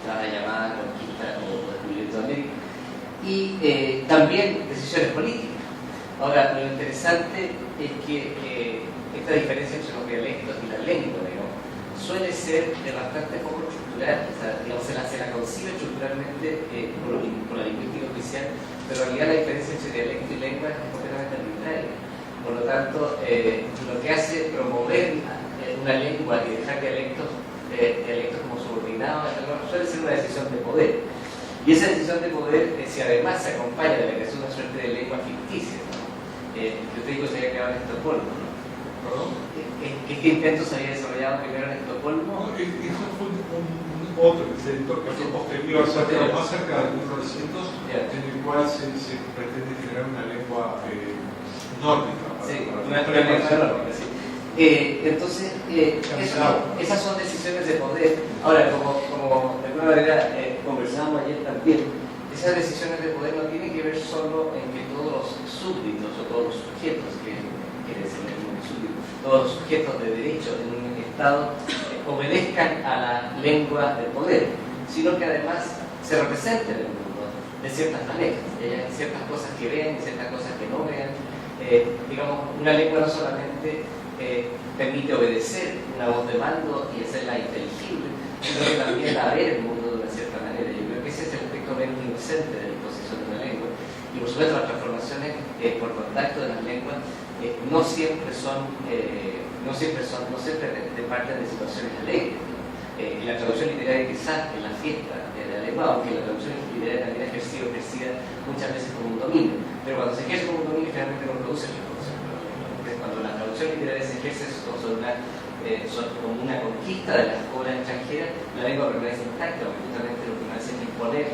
la llamada conquista o descubrimiento de América. Y también decisiones políticas. Ahora, lo interesante es que esta diferencia entre los dialectos y la lengua, digamos, suele ser bastante poco estructural. O sea, digamos, se la concibe estructuralmente por la lingüística oficial, pero en realidad la diferencia entre dialecto y lengua es completamente arbitraria. Por lo tanto, lo que hace promover una lengua y dejar dialectos como subordinados suele ser una decisión de poder. Y esa decisión de poder, si además se acompaña de la creación de una suerte de lengua ficticia, ¿no? Yo te digo que se había creado en Estocolmo, ¿no? ¿Perdón? ¿Qué intento se había desarrollado primero en Estocolmo? No, eso fue otro sector que fue posterior, más cerca del 1900, en el cual se pretende generar una lengua nórdica. Una lengua nórdica, sí. Entonces, esas son decisiones de poder. Ahora, como de alguna manera conversábamos ayer también, esas decisiones de poder no tienen que ver solo en que todos los súbditos o todos los sujetos, que quiere decir el súbdito, todos los sujetos de derecho en un Estado obedezcan a la lengua del poder, sino que además se representen en el mundo de ciertas maneras. Hay ciertas cosas que vean, ciertas cosas que no vean. Digamos, una lengua no solamente permite obedecer una voz de mando y hacerla inteligible, sino que también la ver el mundo de una cierta manera. Yo creo que ese es el aspecto menos inocente de la imposición de una lengua. Y por supuesto las transformaciones por contacto de las lenguas no siempre parten de situaciones alegres. Y la traducción literaria quizás en la fiesta de la lengua, aunque la traducción literaria también ha ejercida muchas veces como un dominio, pero cuando se ejerce como un dominio generalmente no produce transformación. Cuando la traducción literaria se ejerce como una conquista de las obras extranjeras, la lengua permanece intacta, porque justamente lo que me hace es imponer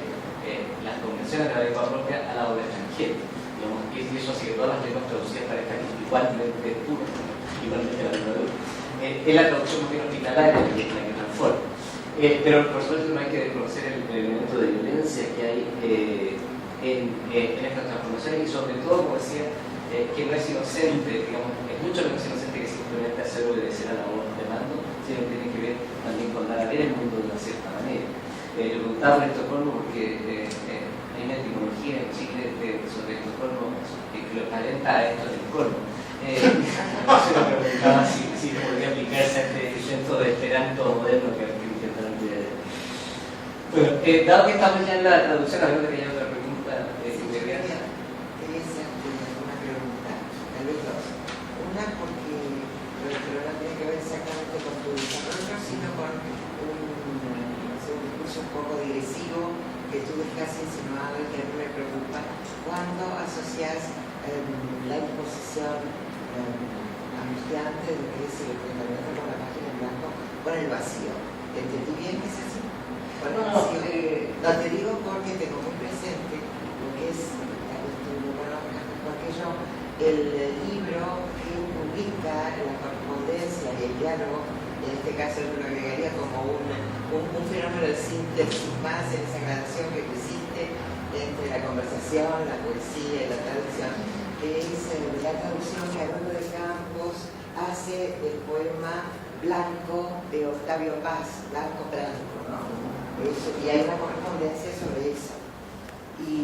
las convenciones de la lengua propia a la obra extranjera. Y eso hace que todas las lenguas traducidas parezcan igualmente puras, igualmente la lengua de uno. Es la traducción más bien hospitalaria la que transforma. Pero por supuesto no hay que desconocer el elemento de violencia que hay en estas transformaciones y sobre todo, como decía, que no es inocente, digamos, es mucho menos inocente que simplemente hacer obedecer a la voz de mando, sino que tiene que ver también con dar a ver el mundo de una cierta manera. Le preguntaba por Estocolmo porque hay una etimología en Chile sobre Estocolmo que lo aparenta a esto del colmo. Se me preguntaba si podría aplicarse a este intento de esperanto moderno que intentaron crear. Bueno, dado que estamos ya en la traducción, a ver que haya otra pregunta inmediata. Quería hacerte una pregunta, tal vez dos. Una porque no tiene que ver exactamente con tu desarrollo, sino con un discurso un poco digresivo que tú dejas insinuado y que a mí me preocupa cuando asocias la exposición angustiante de lo que es el enfrentamiento con la página en blanco con el vacío. ¿Entendí bien que es así? Con el vacío. No te digo porque tengo muy presente lo que es la costumbre, el libro que publica la correspondencia y el diálogo, en este caso yo lo agregaría como un fenómeno de síntesis más en esa gradación que existe entre la conversación, la poesía y la traducción, que es la traducción que Haroldo de Campos hace del poema Blanco de Octavio Paz, Blanco, ¿no? Eso, y hay una correspondencia sobre eso. Y